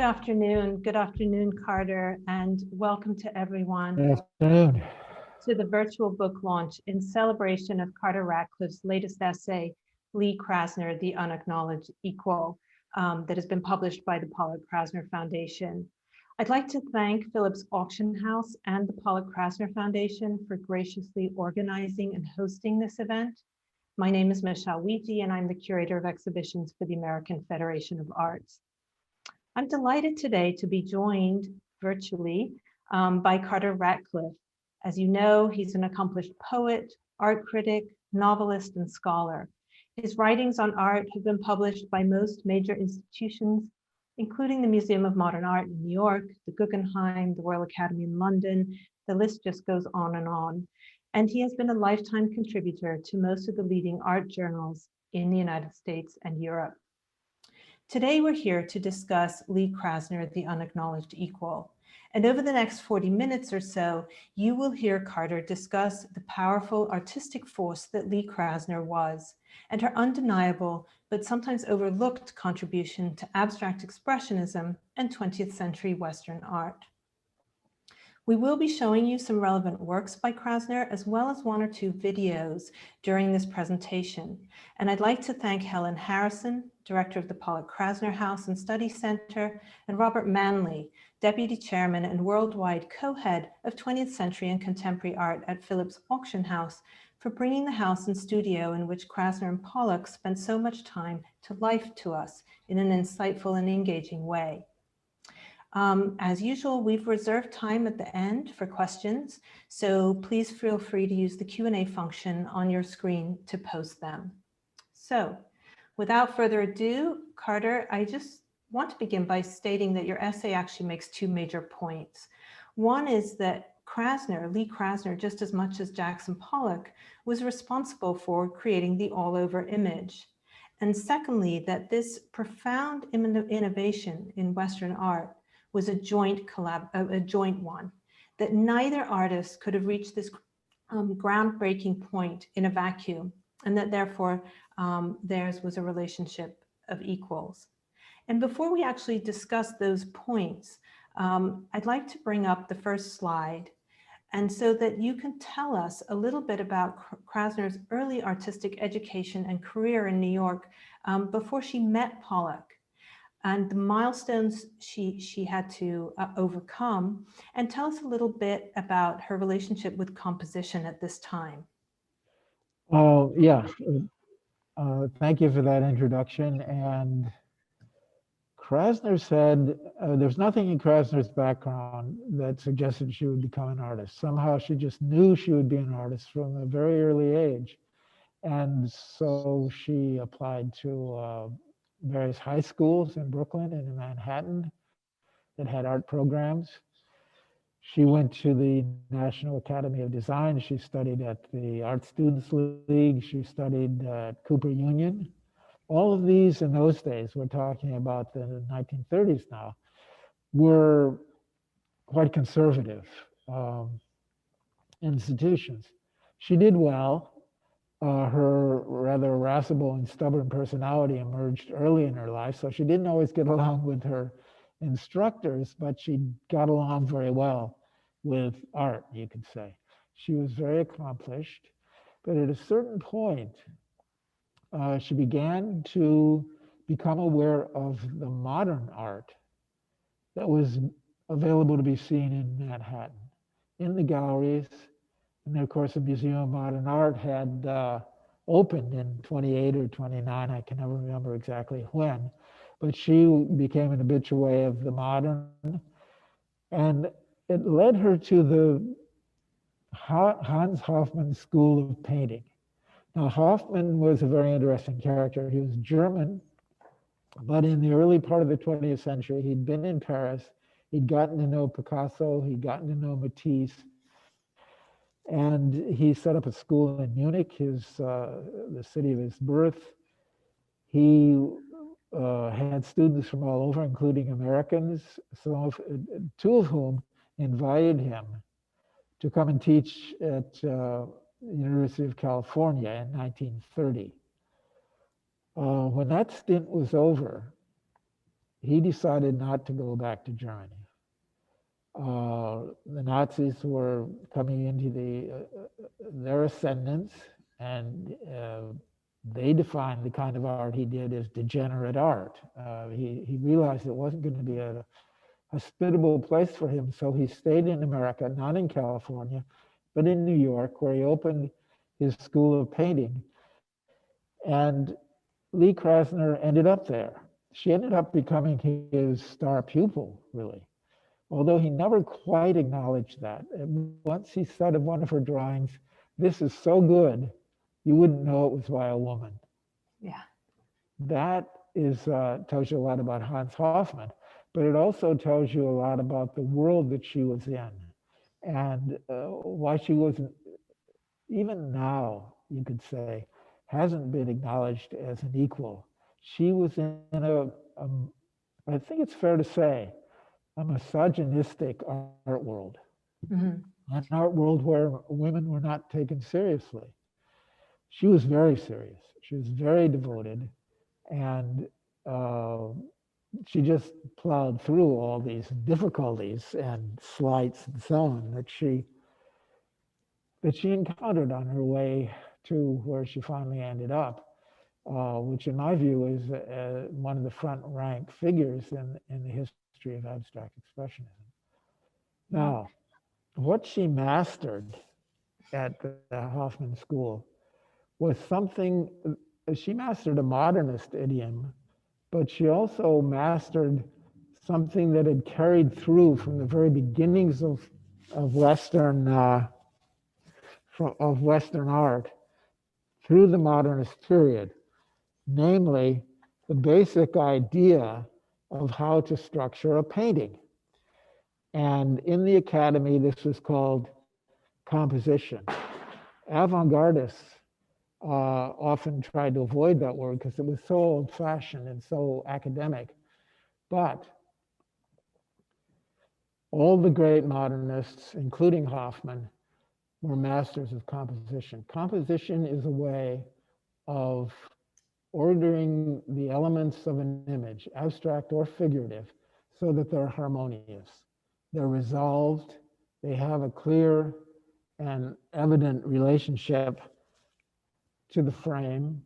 Good afternoon, Carter, and welcome to everyone Good afternoon. to the virtual book launch in celebration of Carter Ratcliff's latest essay, Lee Krasner, The Unacknowledged Equal, that has been published by the Pollock Krasner Foundation. I'd like to thank Phillips Auction House and the Pollock Krasner Foundation for graciously organizing and hosting this event. My name is Michèle Wije, and I'm the Curator of Exhibitions for the American Federation of Arts. I'm delighted today to be joined virtually by Carter Ratcliff. As you know, he's an accomplished poet, art critic, novelist, and scholar. His writings on art have been published by most major institutions, including the Museum of Modern Art in New York, the Guggenheim, the Royal Academy in London. The list just goes on. And he has been a lifetime contributor to most of the leading art journals in the United States and Europe. Today, we're here to discuss Lee Krasner, The Unacknowledged Equal. And over the next 40 minutes or so, you will hear Carter discuss the powerful artistic force that Lee Krasner was, and her undeniable but sometimes overlooked contribution to abstract expressionism and 20th century Western art. We will be showing you some relevant works by Krasner, as well as one or two videos during this presentation. And I'd like to thank Helen Harrison, Director of the Pollock Krasner House and Study Center, and Robert Manley, Deputy Chairman and Worldwide Co-Head of 20th Century and Contemporary Art at Phillips Auction House, for bringing the house and studio in which Krasner and Pollock spent so much time to life to us in an insightful and engaging way. As usual, we've reserved time at the end for questions, so please feel free to use the Q&A function on your screen to post them. So, without further ado, Carter, I just want to begin by stating that your essay actually makes two major points. One is that Lee Krasner, just as much as Jackson Pollock, was responsible for creating the all-over image. And secondly, that this profound innovation in Western art was a joint one, that neither artist could have reached this groundbreaking point in a vacuum, and that therefore theirs was a relationship of equals. And before we actually discuss those points, I'd like to bring up the first slide, and so that you can tell us a little bit about Krasner's early artistic education and career in New York before she met Pollock, and the milestones she had to overcome, and tell us a little bit about her relationship with composition at this time. Thank you for that introduction. And Krasner said there's nothing in Krasner's background that suggested she would become an artist. Somehow she just knew she would be an artist from a very early age. And so she applied to various high schools in Brooklyn and in Manhattan that had art programs. She went to the National Academy of Design. She studied at the Art Students League. She studied at Cooper Union. All of these in those days, we're talking about the 1930s now, were quite conservative institutions. She did well. Her rather irascible and stubborn personality emerged early in her life, so she didn't always get along with her instructors, but she got along very well with art, you could say. She was very accomplished, but at a certain point, she began to become aware of the modern art that was available to be seen in Manhattan, in the galleries. And then, of course, the Museum of Modern Art had opened in 28 or 29, I can never remember exactly when, but she became an habitué of the modern, and it led her to the Hans Hofmann School of Painting. Now, Hofmann was a very interesting character. He was German, but in the early part of the 20th century, he'd been in Paris, he'd gotten to know Picasso, he'd gotten to know Matisse, and he set up a school in Munich, the city of his birth. He had students from all over, including Americans, two of whom invited him to come and teach at the University of California in 1930. When that stint was over, he decided not to go back to Germany. The Nazis were coming into their ascendance, and they defined the kind of art he did as degenerate art. He realized it wasn't going to be a hospitable place for him, so he stayed in America, not in California, but in New York, where he opened his school of painting. And Lee Krasner ended up there. She ended up becoming his star pupil, really, although he never quite acknowledged that. And once he said of one of her drawings, "This is so good, you wouldn't know it was by a woman." Yeah. That is tells you a lot about Hans Hofmann, but it also tells you a lot about the world that she was in, and why she wasn't, even now, you could say, hasn't been acknowledged as an equal. She was in I think it's fair to say, a misogynistic art world, Mhm. an art world where women were not taken seriously. She was very serious. She was very devoted, and uh, she just plowed through all these difficulties and slights and so on that she encountered on her way to where she finally ended up, which in my view is one of the front rank figures in the history of abstract expressionism. Now, what she mastered at the Hoffman School was something, she mastered a modernist idiom, but she also mastered something that had carried through from the very beginnings of Western art through the modernist period, namely the basic idea of how to structure a painting. And in the academy, this was called composition. Avant-gardists often tried to avoid that word because it was so old-fashioned and so academic. But all the great modernists, including Hoffman, were masters of composition. Composition is a way of ordering the elements of an image, abstract or figurative, so that they're harmonious. They're resolved, they have a clear and evident relationship to the frame.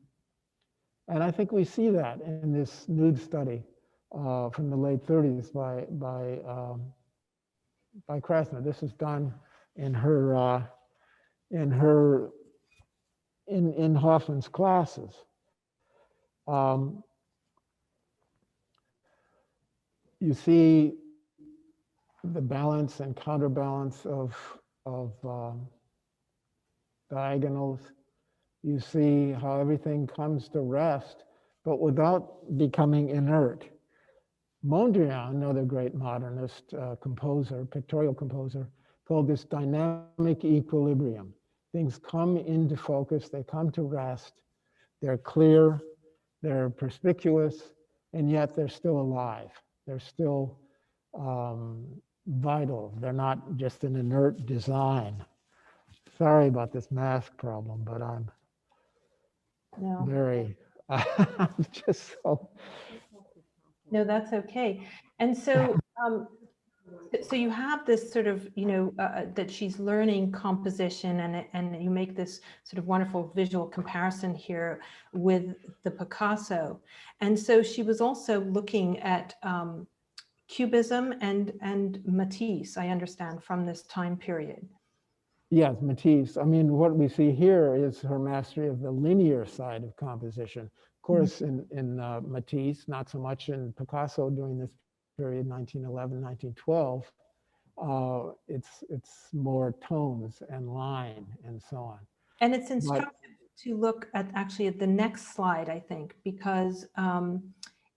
And I think we see that in this nude study from the late 30s by Krasner. This is done in in Hoffman's classes. You see the balance and counterbalance of diagonals. You see how everything comes to rest, but without becoming inert. Mondrian, another great modernist composer, pictorial composer, called this dynamic equilibrium. Things come into focus, they come to rest, they're clear, they're perspicuous, and yet they're still alive. They're still vital. They're not just an inert design. Sorry about this mask problem, but I'm very, I'm just so. No, that's okay. And so, so you have this sort of, that she's learning composition, and you make this sort of wonderful visual comparison here with the Picasso. And so she was also looking at Cubism and Matisse, I understand, from this time period. Yes, Matisse. I mean, what we see here is her mastery of the linear side of composition. Of course, in Matisse, not so much in Picasso during this period, 1911, 1912, it's more tones and line and so on. And it's instructive to look at actually at the next slide, I think, because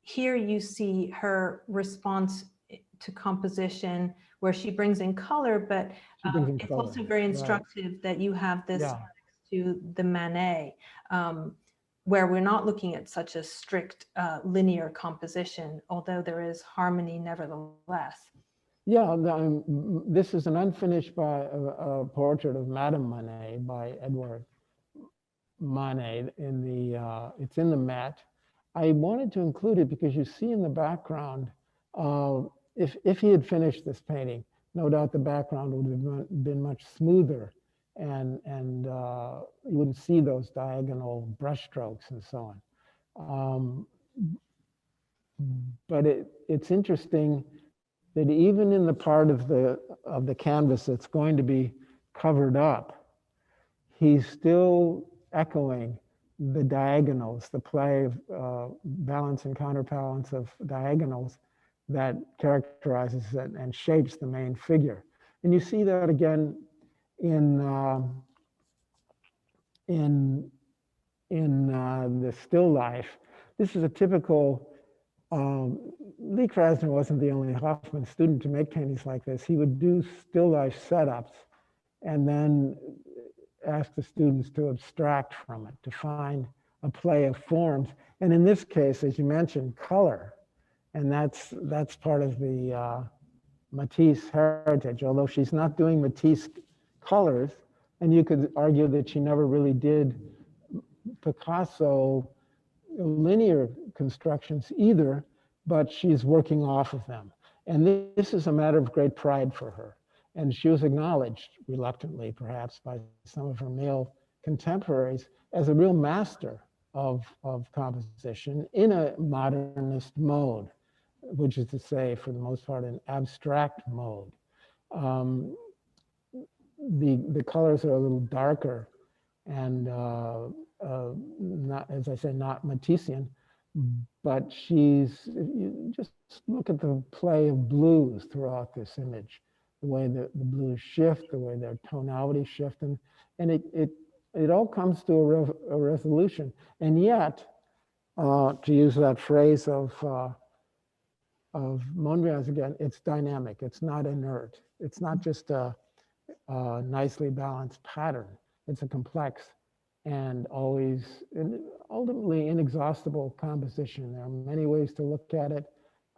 here you see her response to composition where she brings in color, but it's also very instructive that you have this to the Manet, where we're not looking at such a strict linear composition, although there is harmony nevertheless. Yeah, this is an unfinished portrait of Madame Manet by Edward Manet it's in the Met. I wanted to include it because you see in the background, if he had finished this painting, no doubt the background would have been much smoother, and you wouldn't see those diagonal brush strokes and so on. But it's interesting that even in the part of the canvas that's going to be covered up, he's still echoing the diagonals, the play of balance and counterbalance of diagonals that characterizes and shapes the main figure. And you see that again in the still life. This is a typical, Lee Krasner wasn't the only Hoffman student to make paintings like this. He would do still life setups and then ask the students to abstract from it, to find a play of forms. And in this case, as you mentioned, color. And that's part of the Matisse heritage, although she's not doing Matisse colors. And you could argue that she never really did Picasso linear constructions either, but she's working off of them. And this is a matter of great pride for her. And she was acknowledged, reluctantly perhaps, by some of her male contemporaries as a real master of composition in a modernist mode, which is to say, for the most part, an abstract mode. The colors are a little darker and not, as I say, not Matissean, but she's, you just look at the play of blues throughout this image, the way the blues shift, the way their tonality shift, and it all comes to a resolution. And yet, to use that phrase of Mondrian's again, it's dynamic, it's not inert. It's not just a nicely balanced pattern. It's a complex and always, ultimately inexhaustible composition. There are many ways to look at it,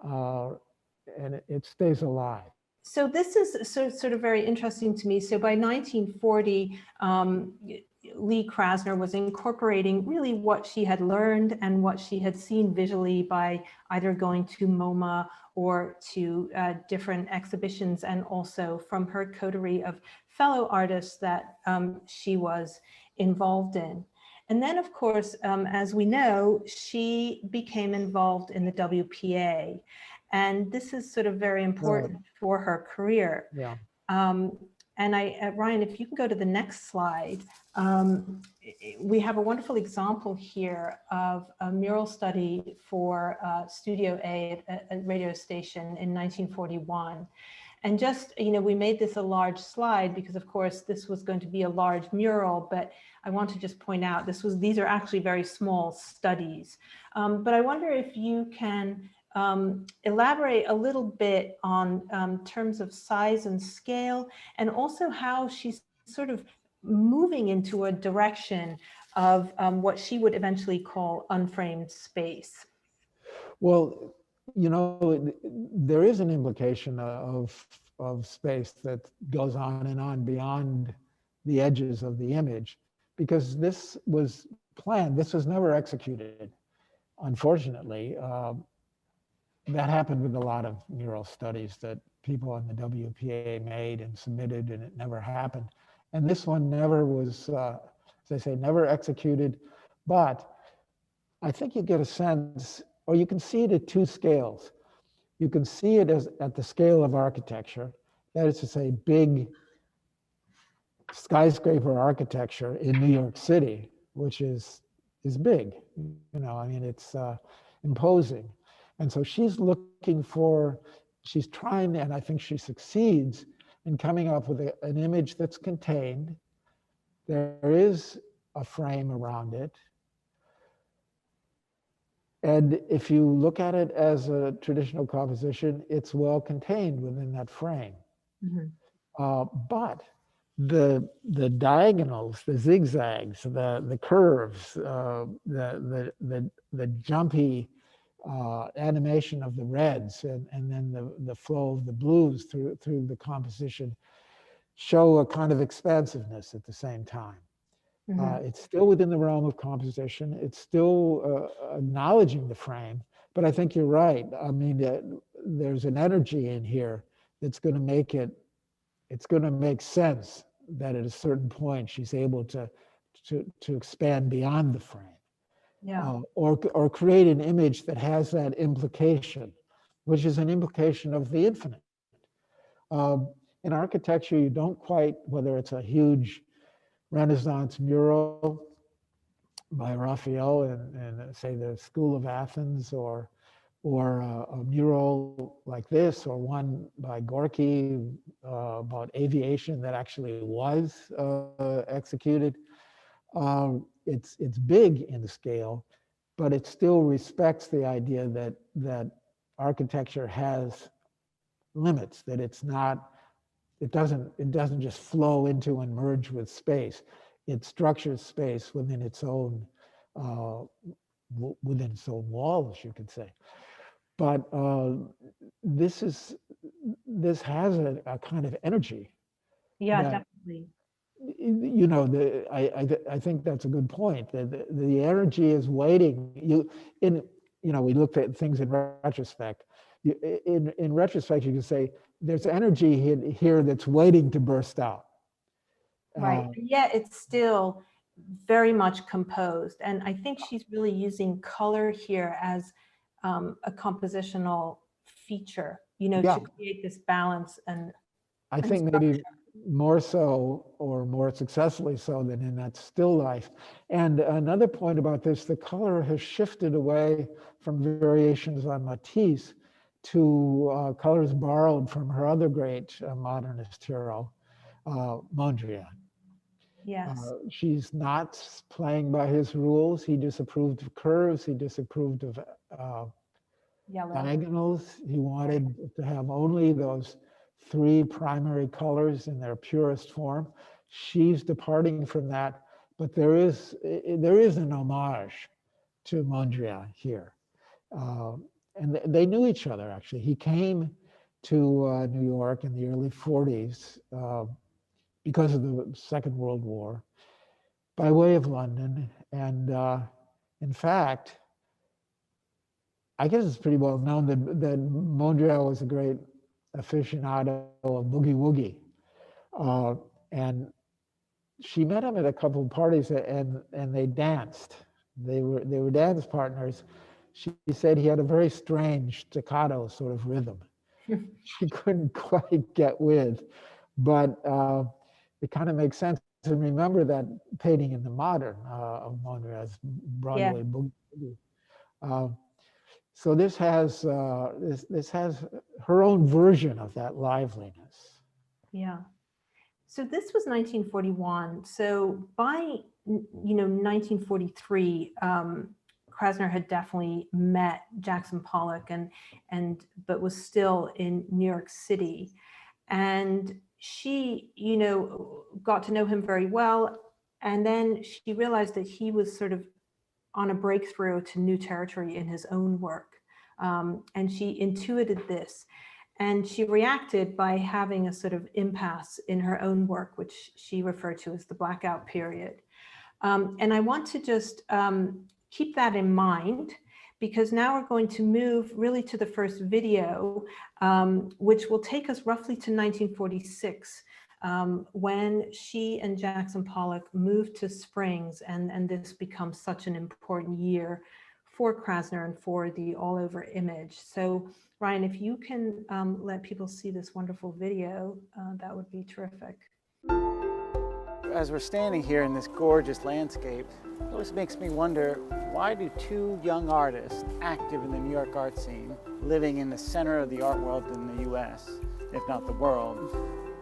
and it stays alive. So this is sort of very interesting to me. So by 1940, Lee Krasner was incorporating really what she had learned and what she had seen visually by either going to MoMA or to different exhibitions, and also from her coterie of fellow artists that she was involved in. And then, of course, as we know, she became involved in the WPA. And this is sort of very important for her career. Yeah. And Ryan, if you can go to the next slide, we have a wonderful example here of a mural study for Studio A at a radio station in 1941. And just, we made this a large slide because, of course, this was going to be a large mural, but I want to just point out these are actually very small studies. But I wonder if you can elaborate a little bit on terms of size and scale, and also how she's sort of moving into a direction of what she would eventually call unframed space. Well, there is an implication of space that goes on and on beyond the edges of the image, because this was planned. This was never executed, unfortunately. That happened with a lot of mural studies that people in the WPA made and submitted, and it never happened. And this one never was, as I say, never executed. But I think you get a sense, or you can see it at two scales. You can see it as at the scale of architecture, that is to say, big skyscraper architecture in New York City, which is big. It's imposing. And so she's looking for, she's trying, and I think she succeeds in coming up with an image that's contained. There is a frame around it. And if you look at it as a traditional composition, it's well contained within that frame. Mm-hmm. But the diagonals, the zigzags, the curves, the jumpy animation of the reds, and then the flow of the blues through the composition show a kind of expansiveness at the same time. It's still within the realm of composition. It's still acknowledging the frame. But I think you're right. I mean, there's an energy in here that's going to make it, it's going to make sense that at a certain point she's able to expand beyond the frame. Yeah. Or create an image that has that implication, which is an implication of the infinite. In architecture, you don't quite, whether it's a huge Renaissance mural by Raphael in say the School of Athens, or a mural like this, or one by Gorky about aviation that actually was executed. It's big in scale, but it still respects the idea that architecture has limits, that it's not, it doesn't just flow into and merge with space. It structures space within its own walls, you could say. But this has a kind of energy. Yeah, that, definitely. you know, I think that's a good point. The energy is waiting. We looked at things in retrospect. In retrospect, you can say there's energy here that's waiting to burst out. Right. And yet it's still very much composed. And I think she's really using color here as a compositional feature, to create this balance and I think maybe more so, or more successfully so, than in that still life. And another point about this, the color has shifted away from variations on Matisse to colors borrowed from her other great modernist hero, Mondrian. Yes. She's not playing by his rules. He disapproved of curves. He disapproved of diagonals. He wanted to have only those three primary colors in their purest form. She's departing from that, but there is an homage to Mondrian here. And they knew each other, actually. He came to New York in the early 40s because of the Second World War by way of London. And in fact, I guess it's pretty well known that Mondrian was a great aficionado of boogie woogie. And she met him at a couple of parties, and they danced. They were dance partners. She said he had a very strange staccato sort of rhythm. She couldn't quite get with, but it kind of makes sense. And remember that painting in the Modern of Mondrian's Broadway boogie. So this has her own version of that liveliness. Yeah. So this was 1941. So by 1943, Krasner had definitely met Jackson Pollock but was still in New York City, and she got to know him very well, and then she realized that he was sort of on a breakthrough to new territory in his own work, and she intuited this. And she reacted by having a sort of impasse in her own work, which she referred to as the blackout period. And I want to just keep that in mind, because now we're going to move really to the first video, which will take us roughly to 1946, when she and Jackson Pollock moved to Springs, and this becomes such an important year for Krasner and for the all over image. So Ryan, if you can let people see this wonderful video, that would be terrific. As we're standing here in this gorgeous landscape, it always makes me wonder, why do two young artists active in the New York art scene, living in the center of the art world in the US, if not the world,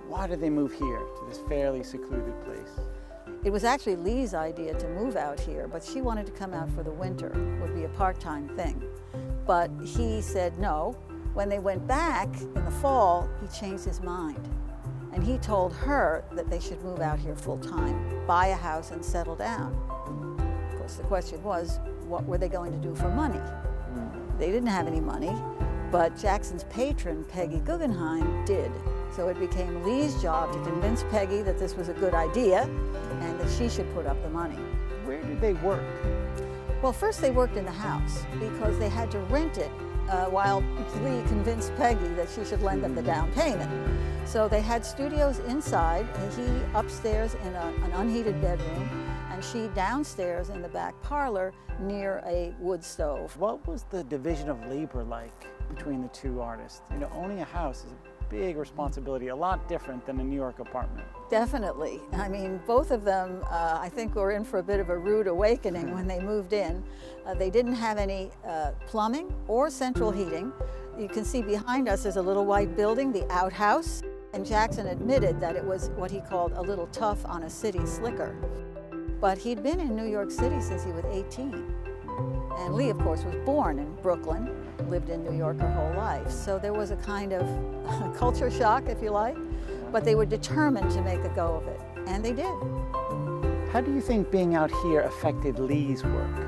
why did they move here to this fairly secluded place? It was actually Lee's idea to move out here, but she wanted to come out for the winter. It would be a part-time thing. But he said no. When they went back in the fall, he changed his mind. And he told her that they should move out here full-time, buy a house and settle down. Of course, the question was, what were they going to do for money? They didn't have any money, but Jackson's patron, Peggy Guggenheim, did. So it became Lee's job to convince Peggy that this was a good idea and that she should put up the money. Where did they work? Well, first they worked in the house because they had to rent it while Lee convinced Peggy that she should lend them the down payment. So they had studios inside, and he upstairs in an unheated bedroom, and she downstairs in the back parlor near a wood stove. What was the division of labor like between the two artists? You know, owning a house is a big responsibility, a lot different than a New York apartment. Definitely. I mean, both of them, I think, were in for a bit of a rude awakening when they moved in. They didn't have any plumbing or central heating. You can see behind us is a little white building, the outhouse. And Jackson admitted that it was what he called a little tough on a city slicker. But he'd been in New York City since he was 18. And Lee, of course, was born in Brooklyn, lived in New York her whole life. So there was a kind of culture shock, if you like, but they were determined to make a go of it, and they did. How do you think being out here affected Lee's work?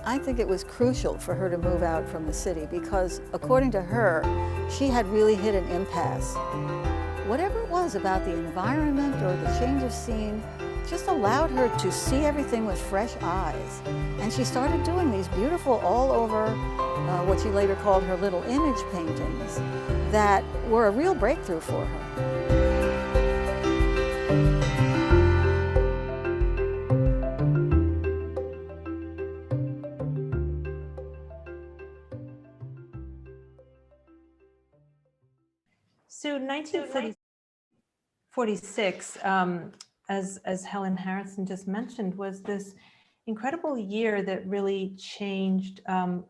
I think it was crucial for her to move out from the city because, according to her, she had really hit an impasse. Whatever it was about the environment or the change of scene just allowed her to see everything with fresh eyes. And she started doing these beautiful all over, what she later called her little image paintings, that were a real breakthrough for her. So 1946, as Helen Harrison just mentioned, was this incredible year that really changed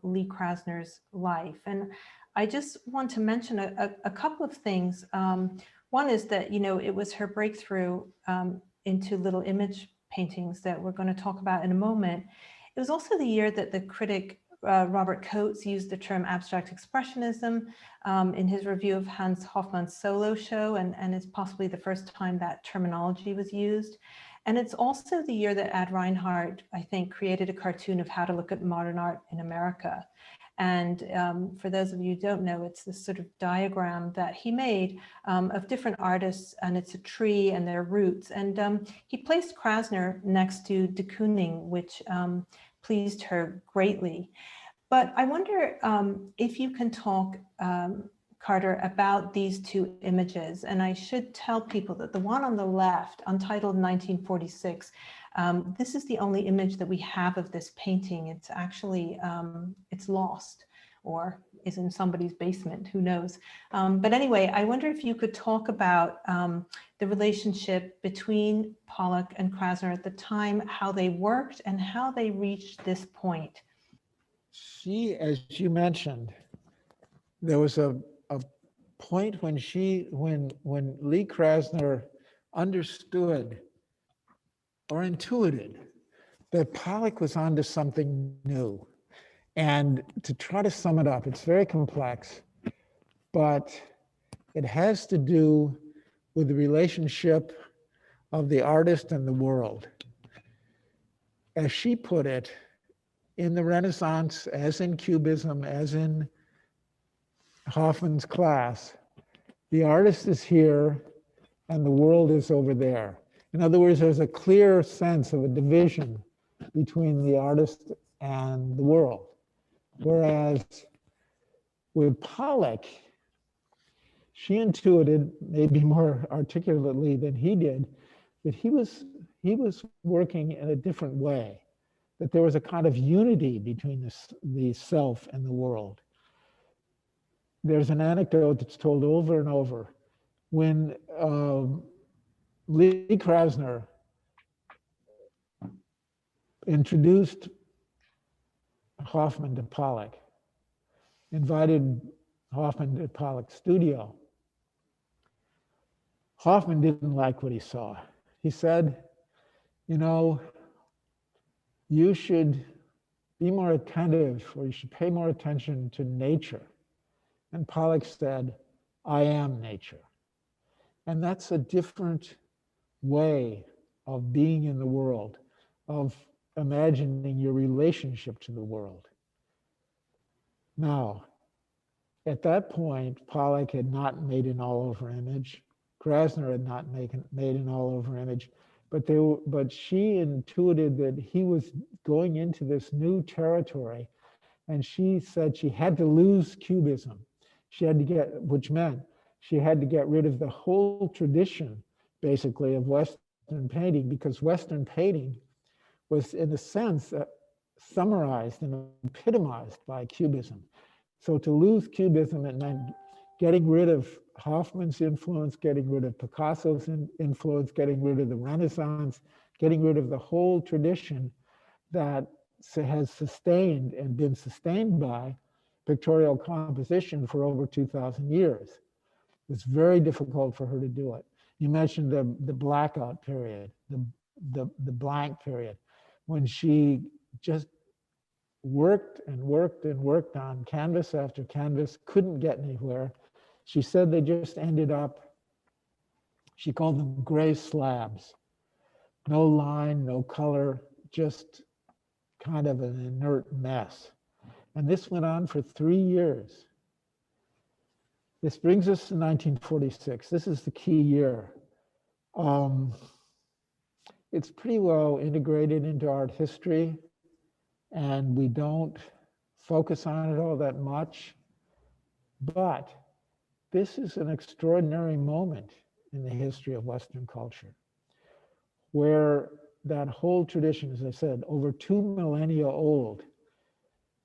Lee Krasner's life. And I just want to mention a couple of things. One is that, you know, it was her breakthrough into little image paintings that we're going to talk about in a moment. It was also the year that the critic Robert Coates used the term abstract expressionism in his review of Hans Hofmann's solo show, and it's possibly the first time that terminology was used. And it's also the year that Ad Reinhardt, I think, created a cartoon of how to look at modern art in America. And for those of you who don't know, it's this sort of diagram that he made of different artists, and it's a tree and their roots. And he placed Krasner next to de Kooning, which pleased her greatly. But I wonder if you can talk, Carter, about these two images. And I should tell people that the one on the left, untitled 1946, this is the only image that we have of this painting. It's actually, it's lost or is in somebody's basement, who knows. But anyway, I wonder if you could talk about the relationship between Pollock and Krasner at the time, how they worked and how they reached this point. She, as you mentioned, there was a point when when Lee Krasner understood or intuited that Pollock was onto something new. And to try to sum it up, it's very complex, but it has to do with the relationship of the artist and the world. As she put it, in the Renaissance, as in Cubism, as in Hoffman's class, the artist is here and the world is over there. In other words, there's a clear sense of a division between the artist and the world. Whereas with Pollock, she intuited, maybe more articulately than he did, that he was working in a different way, that there was a kind of unity between the self and the world. There's an anecdote that's told over and over. When Lee Krasner introduced Hoffman to Pollock, invited Hoffman to Pollock's studio, Hoffman didn't like what he saw. He said, you know, you should be more attentive, or you should pay more attention to nature. And Pollock said, I am nature. And that's a different way of being in the world, of imagining your relationship to the world. Now, at that point, Pollock had not made an all-over image. Krasner had not made an all-over image, but she intuited that he was going into this new territory, and she said she had to lose Cubism. She had to which meant she had to get rid of the whole tradition, basically, of Western painting, because Western painting was, in a sense, summarized and epitomized by Cubism. So to lose Cubism, it meant getting rid of Hofmann's influence, getting rid of Picasso's influence, getting rid of the Renaissance, getting rid of the whole tradition that has sustained and been sustained by pictorial composition for over 2,000 years. It was very difficult for her to do it. You mentioned the blackout period, the blank period, when she just worked and worked and worked on canvas after canvas, couldn't get anywhere. She said they just ended up, she called them gray slabs. No line, no color, just kind of an inert mess. And this went on for 3 years. This brings us to 1946. This is the key year. It's pretty well integrated into art history, and we don't focus on it all that much. But this is an extraordinary moment in the history of Western culture, where that whole tradition, as I said, over 2 millennia old,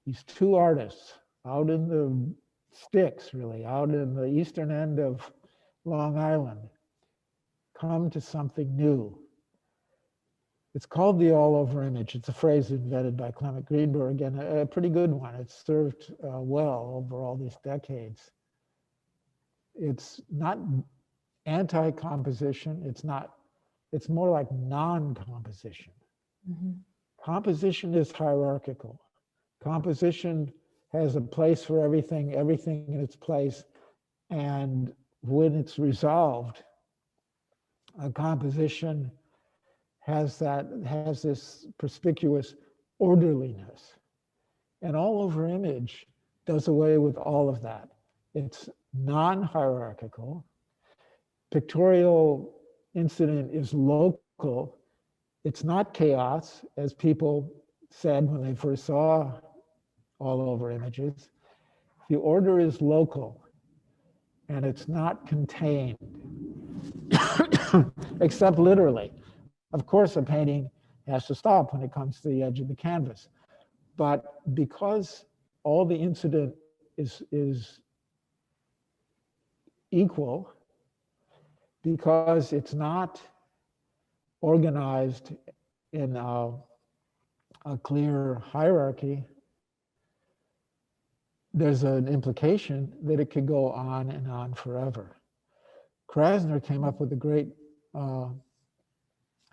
these two artists out in the sticks, really, out in the eastern end of Long Island, come to something new. It's called the all-over image. It's a phrase invented by Clement Greenberg, and a pretty good one. It's served well over all these decades. It's not anti-composition. It's more like non-composition. Mm-hmm. Composition is hierarchical. Composition has a place for everything in its place. And when it's resolved, a composition has this perspicuous orderliness. And all-over image does away with all of that. It's non-hierarchical. Pictorial incident is local. It's not chaos, as people said when they first saw all-over images. The order is local, and it's not contained, except literally. Of course, a painting has to stop when it comes to the edge of the canvas. But because all the incident is equal, because it's not organized in a clear hierarchy, there's an implication that it could go on and on forever. Krasner came up with a great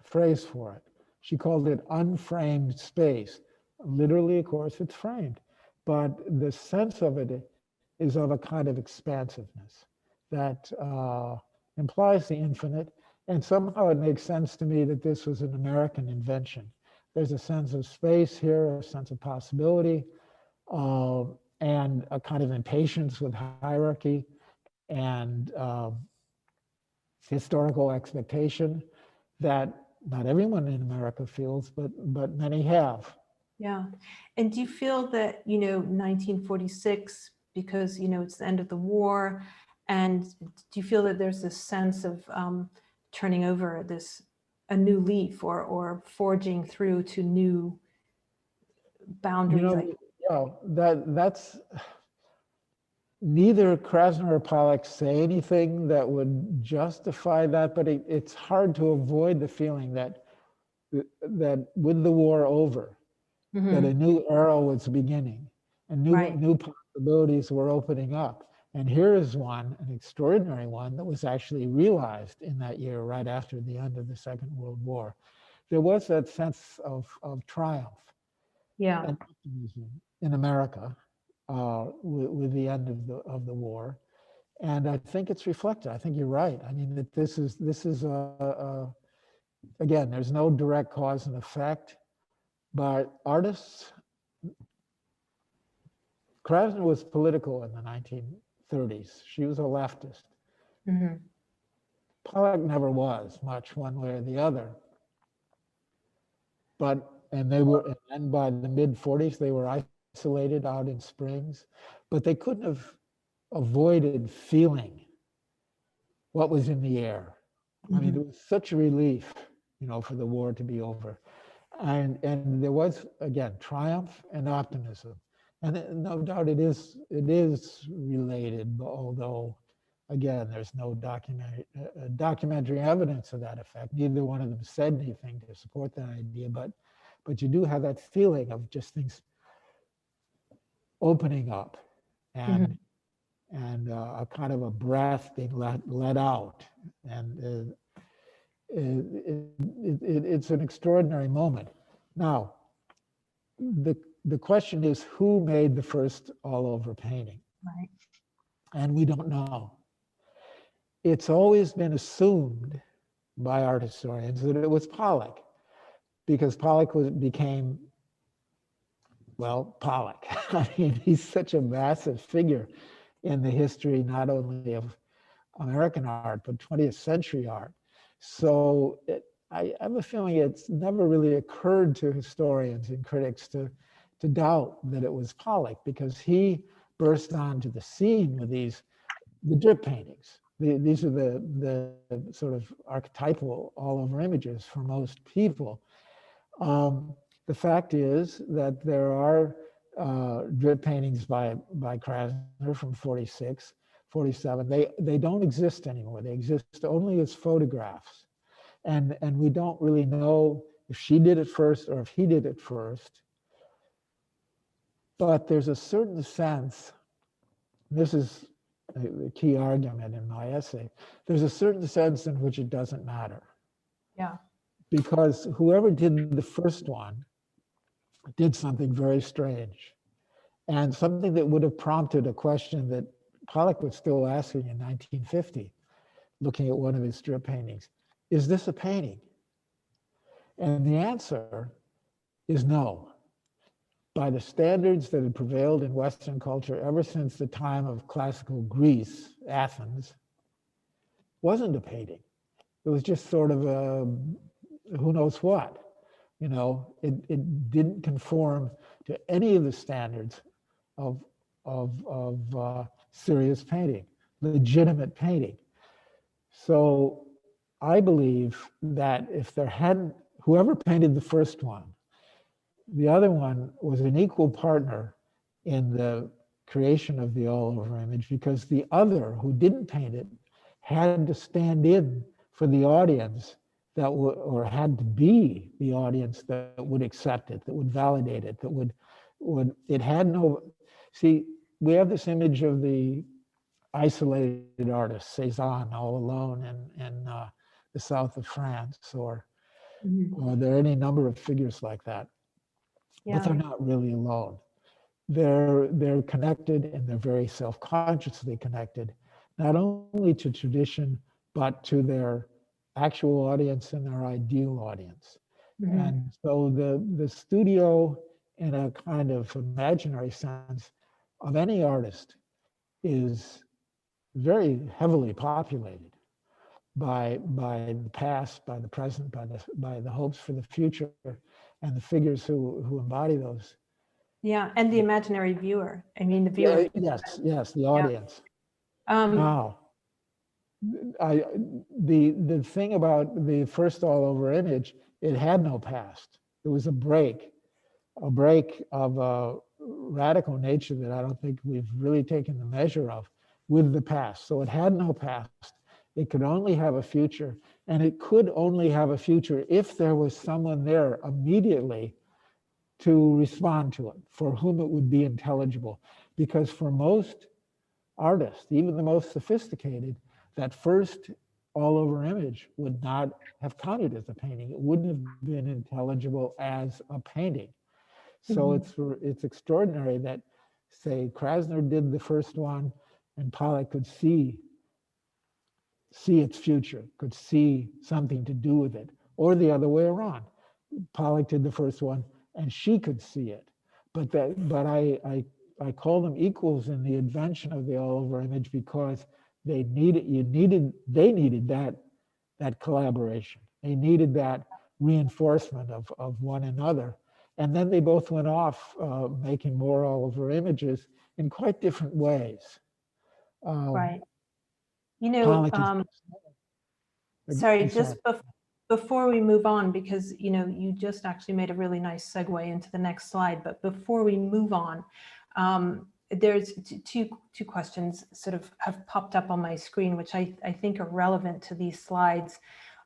phrase for it. She called it unframed space. Literally, of course, it's framed, but the sense of it is of a kind of expansiveness that implies the infinite, and somehow it makes sense to me that this was an American invention. There's a sense of space here, a sense of possibility, and a kind of impatience with hierarchy and historical expectation that not everyone in America feels, but many have. Yeah. And do you feel that, 1946, because, it's the end of the war, and do you feel that there's this sense of turning over a new leaf or forging through to new boundaries? That's neither Krasner or Pollock say anything that would justify that, but it's hard to avoid the feeling that with the war over, Mm-hmm. that a new era was beginning, and new possibilities were opening up. And here is one, an extraordinary one, that was actually realized in that year, right after the end of the Second World War. There was that sense of triumph and optimism in America with the end of the war. And I think it's reflected. I think you're right. I mean, that this is again, there's no direct cause and effect, but artists, Krasner was political in the 1930s. She was a leftist. Mm-hmm. Pollock never was much one way or the other. And by the mid-40s, they were isolated out in Springs, but they couldn't have avoided feeling what was in the air. I mean, it was such a relief, for the war to be over. And there was, again, triumph and optimism. And no doubt it is related, although, again, there's no documentary evidence of that effect. Neither one of them said anything to support that idea, but you do have that feeling of just things opening up and a kind of a breath being let out. And it's an extraordinary moment. Now, the question is, who made the first all-over painting? Right. And we don't know. It's always been assumed by art historians that it was Pollock, because Pollock became, well, Pollock. I mean, he's such a massive figure in the history, not only of American art, but 20th century art. So I have a feeling it's never really occurred to historians and critics to doubt that it was Pollock, because he burst onto the scene with the drip paintings. These are the sort of archetypal all-over images for most people. The fact is that there are drip paintings by Krasner from 46, 47. They don't exist anymore. They exist only as photographs. And we don't really know if she did it first or if he did it first. But there's a certain sense, this is the key argument in my essay, there's a certain sense in which it doesn't matter. Yeah. Because whoever did the first one did something very strange, and something that would have prompted a question that Pollock was still asking in 1950, looking at one of his strip paintings. Is this a painting? And the answer is no. By the standards that had prevailed in Western culture ever since the time of classical Greece, Athens, wasn't a painting. It was just sort of a who knows what. It didn't conform to any of the standards of serious painting, legitimate painting. So I believe that if there hadn't, whoever painted the first one, the other one was an equal partner in the creation of the all-over image, because the other, who didn't paint it, had to stand in for the audience that would, or had to be the audience that would accept it, that would validate it, that would it had no, see, we have this image of the isolated artist, Cézanne, all alone in the south of France, or there are any number of figures like that. Yeah. But they're not really alone. They're connected, and they're very self-consciously connected, not only to tradition, but to their actual audience and their ideal audience. And so the studio, in a kind of imaginary sense, of any artist is very heavily populated by the past, by the present, by the hopes for the future, and the figures who embody those. Yeah, and the imaginary viewer. I mean, the viewer. Yes, the audience. Yeah. Now, the thing about the first all-over image, it had no past. It was a break of a radical nature that I don't think we've really taken the measure of with the past. So it had no past. It could only have a future, and it could only have a future if there was someone there immediately to respond to it, for whom it would be intelligible. Because for most artists, even the most sophisticated, that first all-over image would not have counted as a painting. It wouldn't have been intelligible as a painting. So it's extraordinary that, say, Krasner did the first one, and Pollock could see its future, could see something to do with it, or the other way around. Pollock did the first one, and she could see it. But I call them equals in the invention of the all-over image, because they needed that that collaboration. They needed that reinforcement of one another. And then they both went off making more all-over images in quite different ways. Right. You know, Pollock sorry, I'm just before we move on, because, you know, you just actually made a really nice segue into the next slide, but before we move on, there's two questions sort of have popped up on my screen, which I think are relevant to these slides.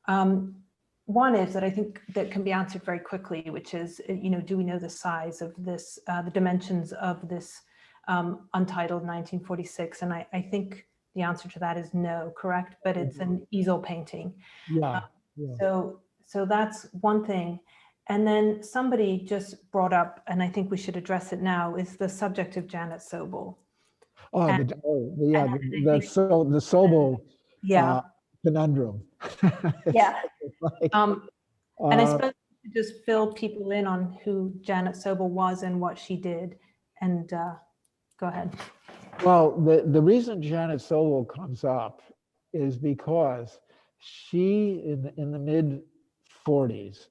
One is that I think that can be answered very quickly, which is, you know, do we know the size of this, the dimensions of this untitled 1946? And I think the answer to that is no, correct? But it's an easel painting. Yeah. So that's one thing. And then somebody just brought up, and I think we should address it now, is the subject of Janet Sobel. The Sobel conundrum. Yeah. Like, and I suppose to just fill people in on who Janet Sobel was and what she did. And go ahead. Well, the reason Janet Sobel comes up is because she, in the mid 40s,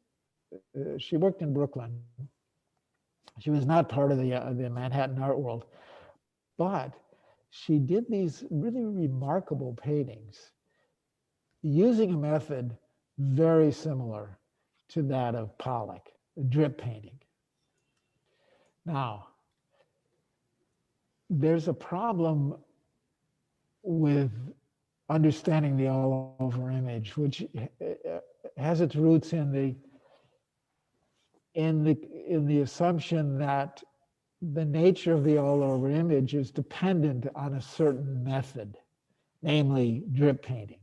she worked in Brooklyn. She was not part of the Manhattan art world, but she did these really remarkable paintings using a method very similar to that of Pollock, drip painting. Now, there's a problem with understanding the all-over image, which has its roots in the assumption that the nature of the all-over image is dependent on a certain method, namely drip painting.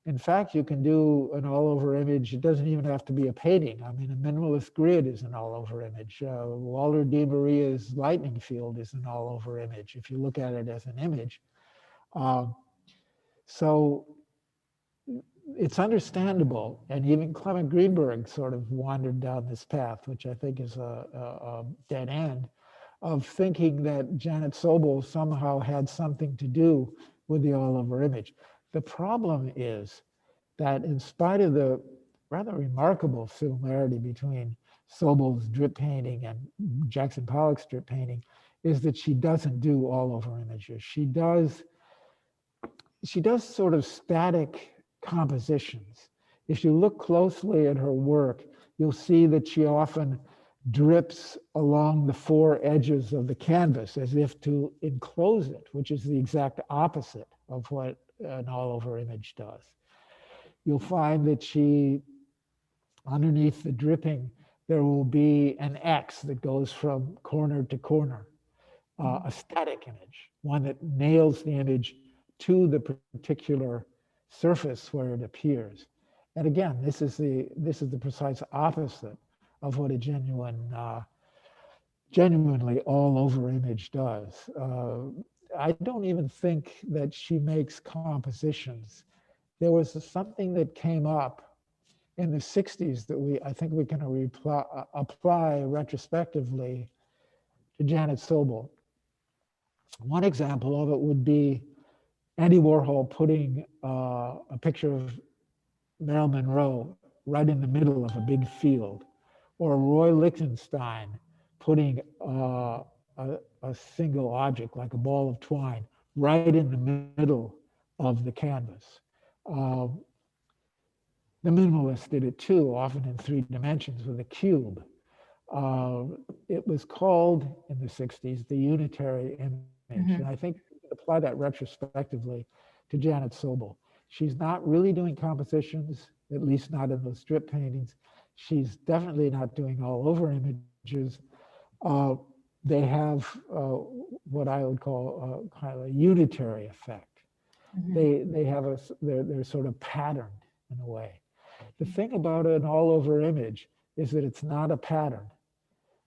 In fact, you can do an all-over image. It doesn't even have to be a painting. I mean, a minimalist grid is an all-over image. Walter Di Maria's lightning field is an all-over image, if you look at it as an image. So it's understandable, and even Clement Greenberg sort of wandered down this path, which I think is a dead end, of thinking that Janet Sobel somehow had something to do with the all-over image. The problem is that in spite of the rather remarkable similarity between Sobel's drip painting and Jackson Pollock's drip painting, is that she doesn't do all-over images. She does sort of static compositions. If you look closely at her work, you'll see that she often drips along the four edges of the canvas as if to enclose it, which is the exact opposite of what an all-over image does. You'll find that she, underneath the dripping, there will be an X that goes from corner to corner, a static image, one that nails the image to the particular surface where it appears. And again, this is the precise opposite of what a genuinely all-over image does. I don't even think that she makes compositions. There was something that came up in the 60s that I think we can apply retrospectively to Janet Sobel. One example of it would be Andy Warhol putting a picture of Marilyn Monroe right in the middle of a big field, or Roy Lichtenstein putting a single object like a ball of twine right in the middle of the canvas. The minimalists did it too, often in 3 dimensions with a cube. It was called in the 60s the unitary image. And I think we can apply that retrospectively to Janet Sobel. She's not really doing compositions, at least not in those strip paintings. She's definitely not doing all-over images. They have what I would call kind of a unitary effect. They're sort of patterned in a way. The thing about an all-over image is that it's not a pattern.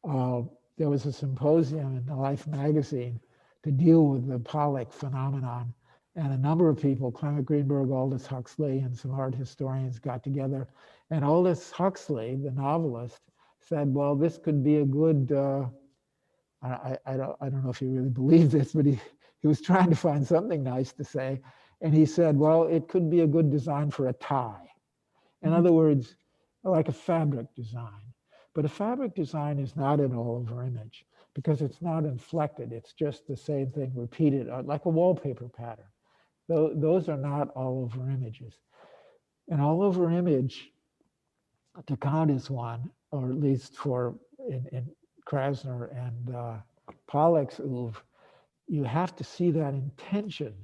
There was a symposium in the Life magazine to deal with the Pollock phenomenon, and a number of people, Clement Greenberg, Aldous Huxley, and some art historians got together, and Aldous Huxley, the novelist, said, well, this could be a good, I don't know if he really believed this, but he was trying to find something nice to say. And he said, well, it could be a good design for a tie. In other words, like a fabric design. But a fabric design is not an all-over image because it's not inflected. It's just the same thing repeated, like a wallpaper pattern. Those are not all-over images. An all-over image, to count as one, or at least for in Krasner and Pollock's oeuvre, you have to see that intention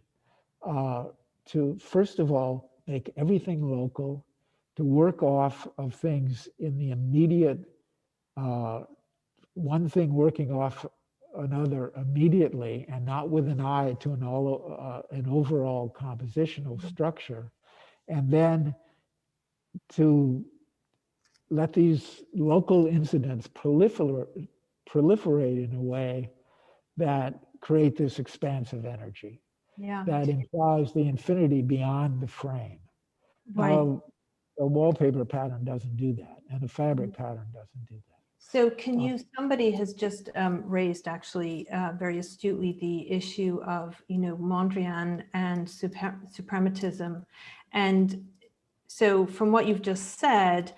to, first of all, make everything local, to work off of things in the immediate, one thing working off another immediately and not with an eye to an overall compositional structure, and then to let these local incidents proliferate in a way that create this expansive energy that implies the infinity beyond the frame. Right. A wallpaper pattern doesn't do that, and a fabric pattern doesn't do that. So can you, somebody has just raised actually very astutely the issue of, Mondrian and suprematism. And so from what you've just said,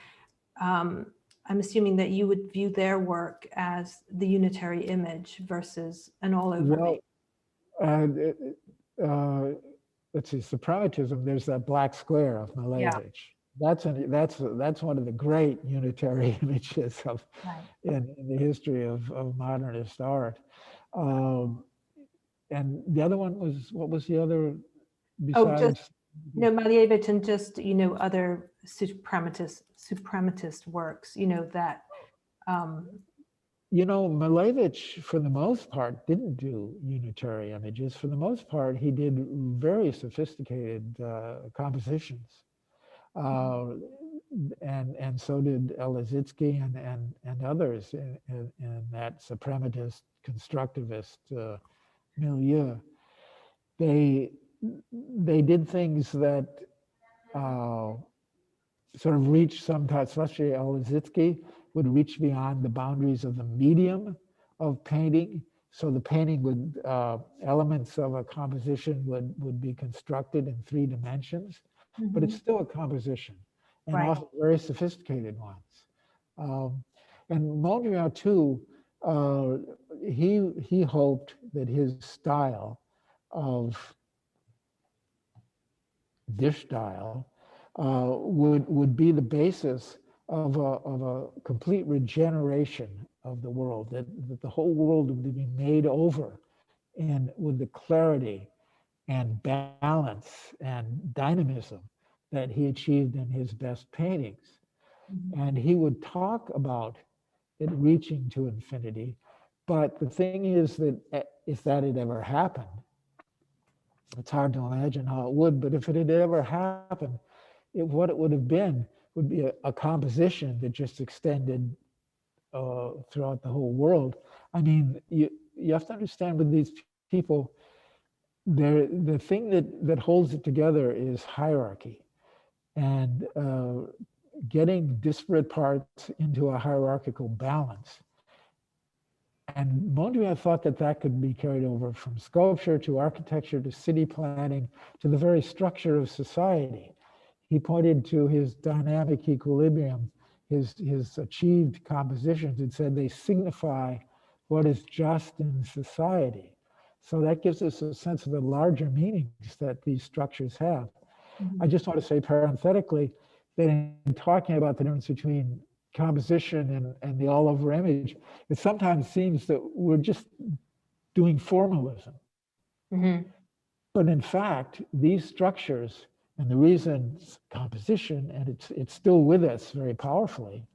I'm assuming that you would view their work as the unitary image versus an all-over image. Let's see, suprematism, there's that black square of Michèle Wije. That's one of the great unitary images of in the history of modernist art. And the other one was, what was the other besides? Michèle Wije and just, other suprematist works, that. Michèle Wije, for the most part, didn't do unitary images. For the most part, he did very sophisticated compositions. And so did Elizitsky and others in that suprematist, constructivist milieu. They did things that sort of reached sometimes, especially Elizitsky, would reach beyond the boundaries of the medium of painting. So the painting would, elements of a composition would be constructed in 3 dimensions, but it's still a composition, and often very sophisticated ones. And Mondrian too, he hoped that his style of dish style would be the basis of a complete regeneration of the world, that the whole world would be made over and with the clarity and balance and dynamism that he achieved in his best paintings. And he would talk about it reaching to infinity. But the thing is that if that had ever happened, it's hard to imagine how it would, but if it had ever happened, what it would have been would be a composition that just extended throughout the whole world. I mean, you have to understand with these people, the thing that holds it together is hierarchy, and getting disparate parts into a hierarchical balance. And Mondrian thought that could be carried over from sculpture to architecture to city planning to the very structure of society. He pointed to his dynamic equilibrium, his achieved compositions, and said they signify what is just in society. So that gives us a sense of the larger meanings that these structures have. I just want to say parenthetically that in talking about the difference between composition and the all-over image, it sometimes seems that we're just doing formalism. But in fact, these structures, and the reason composition, and it's still with us very powerfully,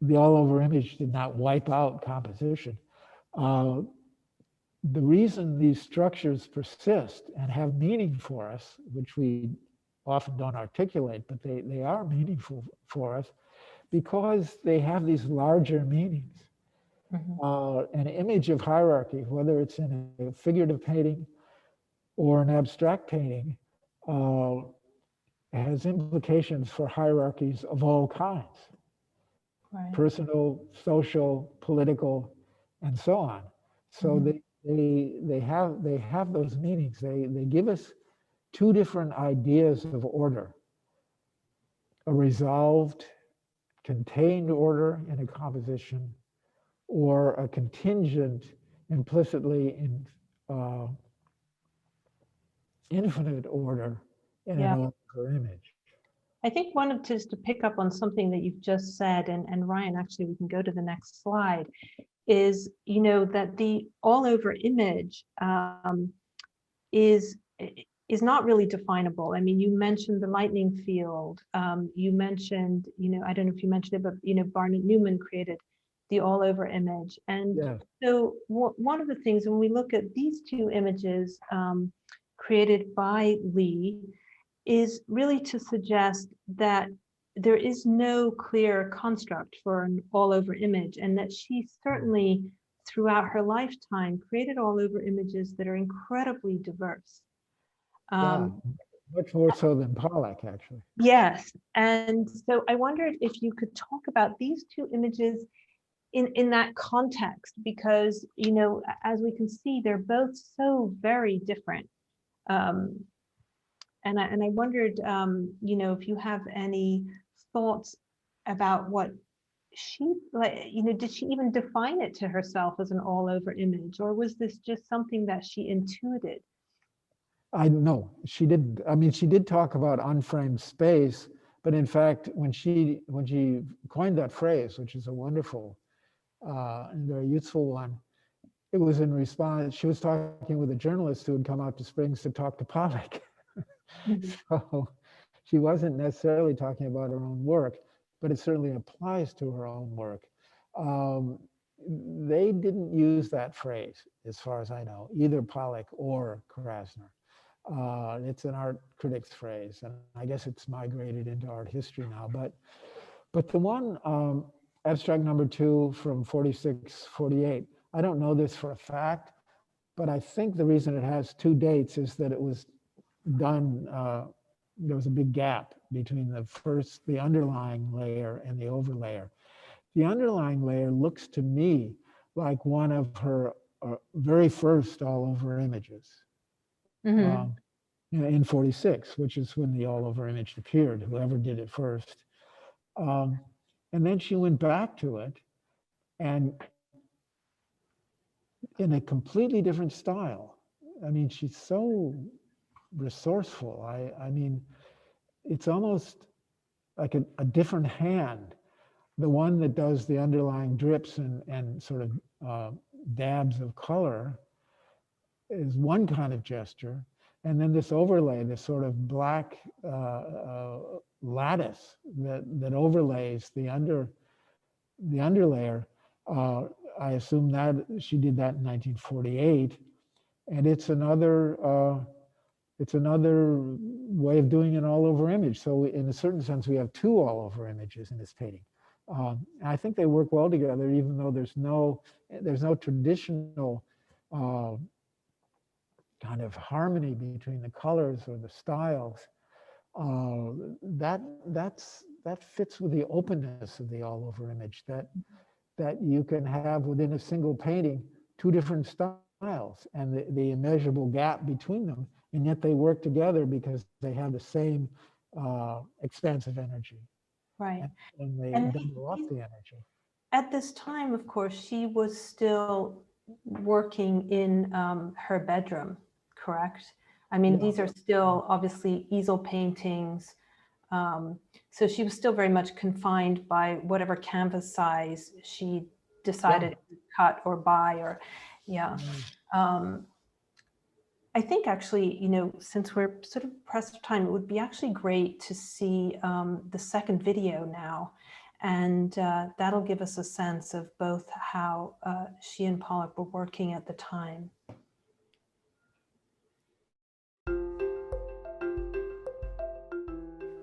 the all-over image did not wipe out composition. The reason these structures persist and have meaning for us, which we often don't articulate, but they are meaningful for us, because they have these larger meanings. An image of hierarchy, whether it's in a figurative painting or an abstract painting, has implications for hierarchies of all kinds, personal, social, political, and so on. So they have those meanings. They give us two different ideas of order: a resolved, contained order in a composition, or a contingent, implicitly infinite order in Yeah. an over image. I think one of just to pick up on something that you've just said, and Ryan, actually, we can go to the next slide, is, that the all over image is not really definable. I mean, you mentioned the lightning field. You mentioned, I don't know if you mentioned it, but, Barnett Newman created the all over image. And Yes. so one of the things when we look at these two images created by Lee is really to suggest that there is no clear construct for an all over image, and that she certainly throughout her lifetime created all over images that are incredibly diverse. Yeah, much more so than Pollock, actually. Yes, and so I wondered if you could talk about these two images in that context, because, as we can see, they're both so very different. And I wondered, if you have any thoughts about what she, did she even define it to herself as an all over image, or was this just something that she intuited? I know she did. I mean, she did talk about unframed space, but in fact, when she coined that phrase, which is a wonderful and very useful one, it was in response. She was talking with a journalist who had come out to Springs to talk to Pollock. So she wasn't necessarily talking about her own work, but it certainly applies to her own work. They didn't use that phrase, as far as I know, either Pollock or Krasner. It's an art critic's phrase, and I guess it's migrated into art history now. But the one, abstract number 2 from 46, 48, I don't know this for a fact, but I think the reason it has 2 dates is that it was done, there was a big gap between the underlying layer and the overlayer. The underlying layer looks to me like one of her very first all over images. Mm-hmm. In 46, which is when the all over image appeared, whoever did it first. And then she went back to it, and in a completely different style. I mean, she's so resourceful. I mean, it's almost like a different hand. The one that does the underlying drips and sort of dabs of color is one kind of gesture. And then this overlay, this sort of black lattice that overlays the underlayer. I assume that she did that in 1948, and it's another way of doing an all over image. So in a certain sense, we have 2 all over images in this painting. I think they work well together, even though there's no traditional kind of harmony between the colors or the styles. That fits with the openness of the all over image, that you can have within a single painting 2 different styles and the immeasurable gap between them, and yet they work together because they have the same expansive energy. Right. And they double up the energy. At this time, of course, she was still working in her bedroom, correct? I mean, Yeah. these are still obviously easel paintings. So she was still very much confined by whatever canvas size she decided to cut or buy, or I think actually, since we're sort of pressed for time, it would be actually great to see the second video now. And that'll give us a sense of both how she and Pollock were working at the time.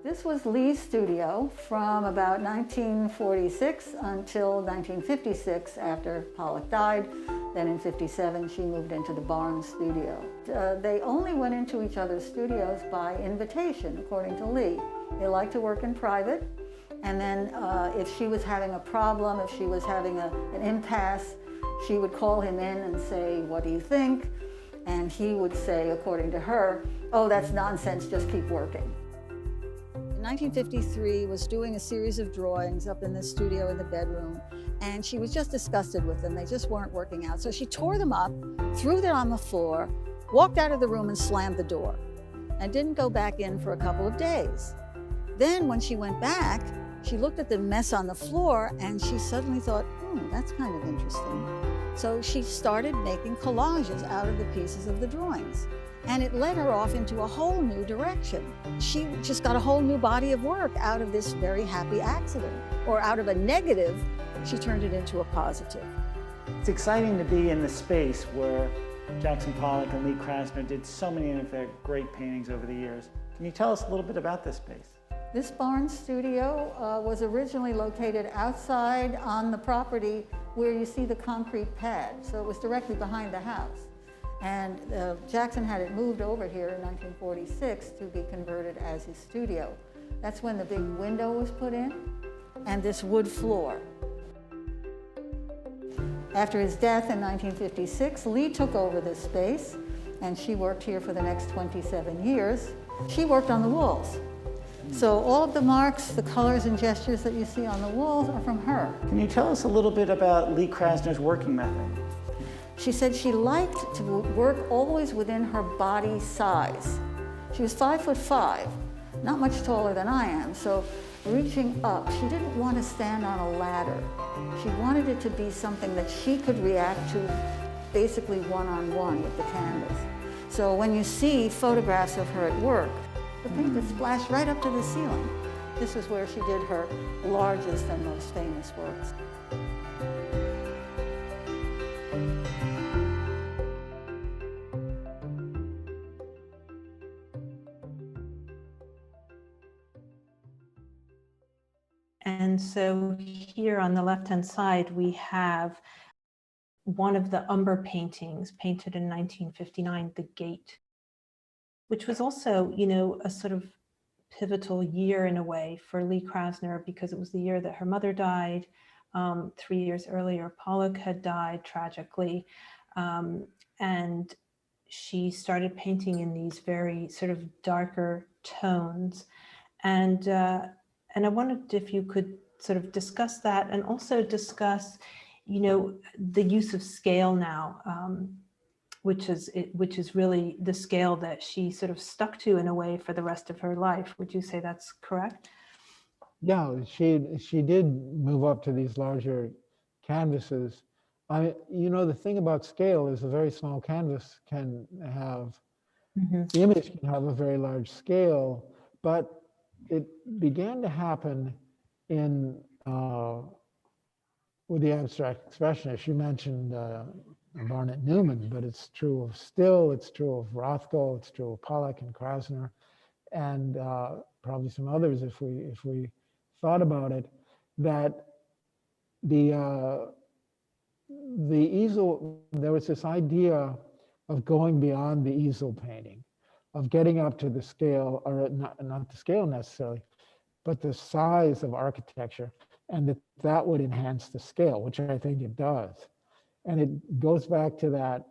This was Lee's studio from about 1946 until 1956, after Pollock died. Then in 57, she moved into the Barnes studio. They only went into each other's studios by invitation, according to Lee. They liked to work in private. And then if she was having a problem, if she was having an impasse, she would call him in and say, "What do you think?" And he would say, according to her, oh, that's nonsense, just keep working. In 1953, was doing a series of drawings up in the studio in the bedroom, and she was just disgusted with them. They just weren't working out. So she tore them up, threw them on the floor, walked out of the room and slammed the door, and didn't go back in for a couple of days. Then when she went back, she looked at the mess on the floor and she suddenly thought, that's kind of interesting. So she started making collages out of the pieces of the drawings. And it led her off into a whole new direction. She just got a whole new body of work out of this very happy accident. Or out of a negative, she turned it into a positive. It's exciting to be in the space where Jackson Pollock and Lee Krasner did so many of their great paintings over the years. Can you tell us a little bit about this space? This barn studio was originally located outside on the property where you see the concrete pad. So it was directly behind the house. And Jackson had it moved over here in 1946 to be converted as his studio. That's when the big window was put in and this wood floor. After his death in 1956, Lee took over this space and she worked here for the next 27 years. She worked on the walls. So all of the marks, the colors and gestures that you see on the walls are from her. Can you tell us a little bit about Lee Krasner's working method? She said she liked to work always within her body size. She was 5'5", not much taller than I am, so reaching up, she didn't want to stand on a ladder. She wanted it to be something that she could react to basically one-on-one with the canvas. So when you see photographs of her at work, the paint would splash right up to the ceiling. This is where she did her largest and most famous works. And so here on the left-hand side, we have one of the umber paintings painted in 1959, The Gate, which was also, a sort of pivotal year in a way for Lee Krasner because it was the year that her mother died. 3 years earlier, Pollock had died tragically. And she started painting in these very sort of darker tones. And I wondered if you could sort of discuss that and also discuss, the use of scale now, which is really the scale that she sort of stuck to in a way for the rest of her life. Would you say that's correct? Yeah, she did move up to these larger canvases. The thing about scale is a very small canvas can have, the image can have a very large scale, but it began to happen in with the abstract expressionists. You mentioned Barnett Newman, but it's true of Still, it's true of Rothko, it's true of Pollock and Krasner, and probably some others if we thought about it, that the easel, there was this idea of going beyond the easel painting, of getting up to the scale, or not the scale necessarily, but the size of architecture, and that would enhance the scale, which I think it does. And it goes back to that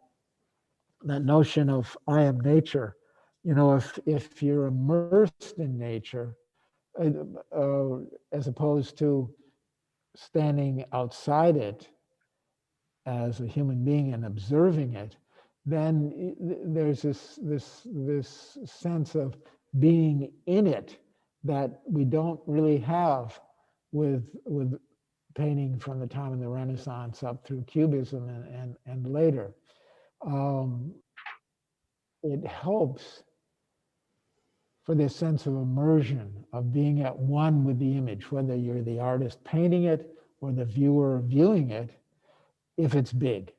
notion of I am nature. If you're immersed in nature, as opposed to standing outside it as a human being and observing it, then there's this sense of being in it that we don't really have with painting from the time of the Renaissance up through Cubism and later. It helps for this sense of immersion, of being at one with the image, whether you're the artist painting it or the viewer viewing it, if it's big.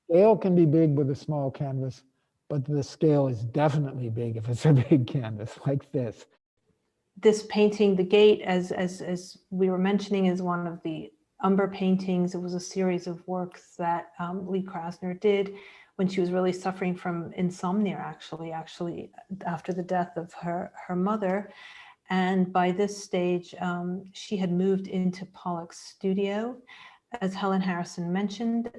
Scale can be big with a small canvas, but the scale is definitely big if it's a big canvas like this. This painting, The Gate, as we were mentioning, is one of the umber paintings. It was a series of works that Lee Krasner did when she was really suffering from insomnia, actually after the death of her mother. And by this stage, she had moved into Pollock's studio. as Helen Harrison mentioned,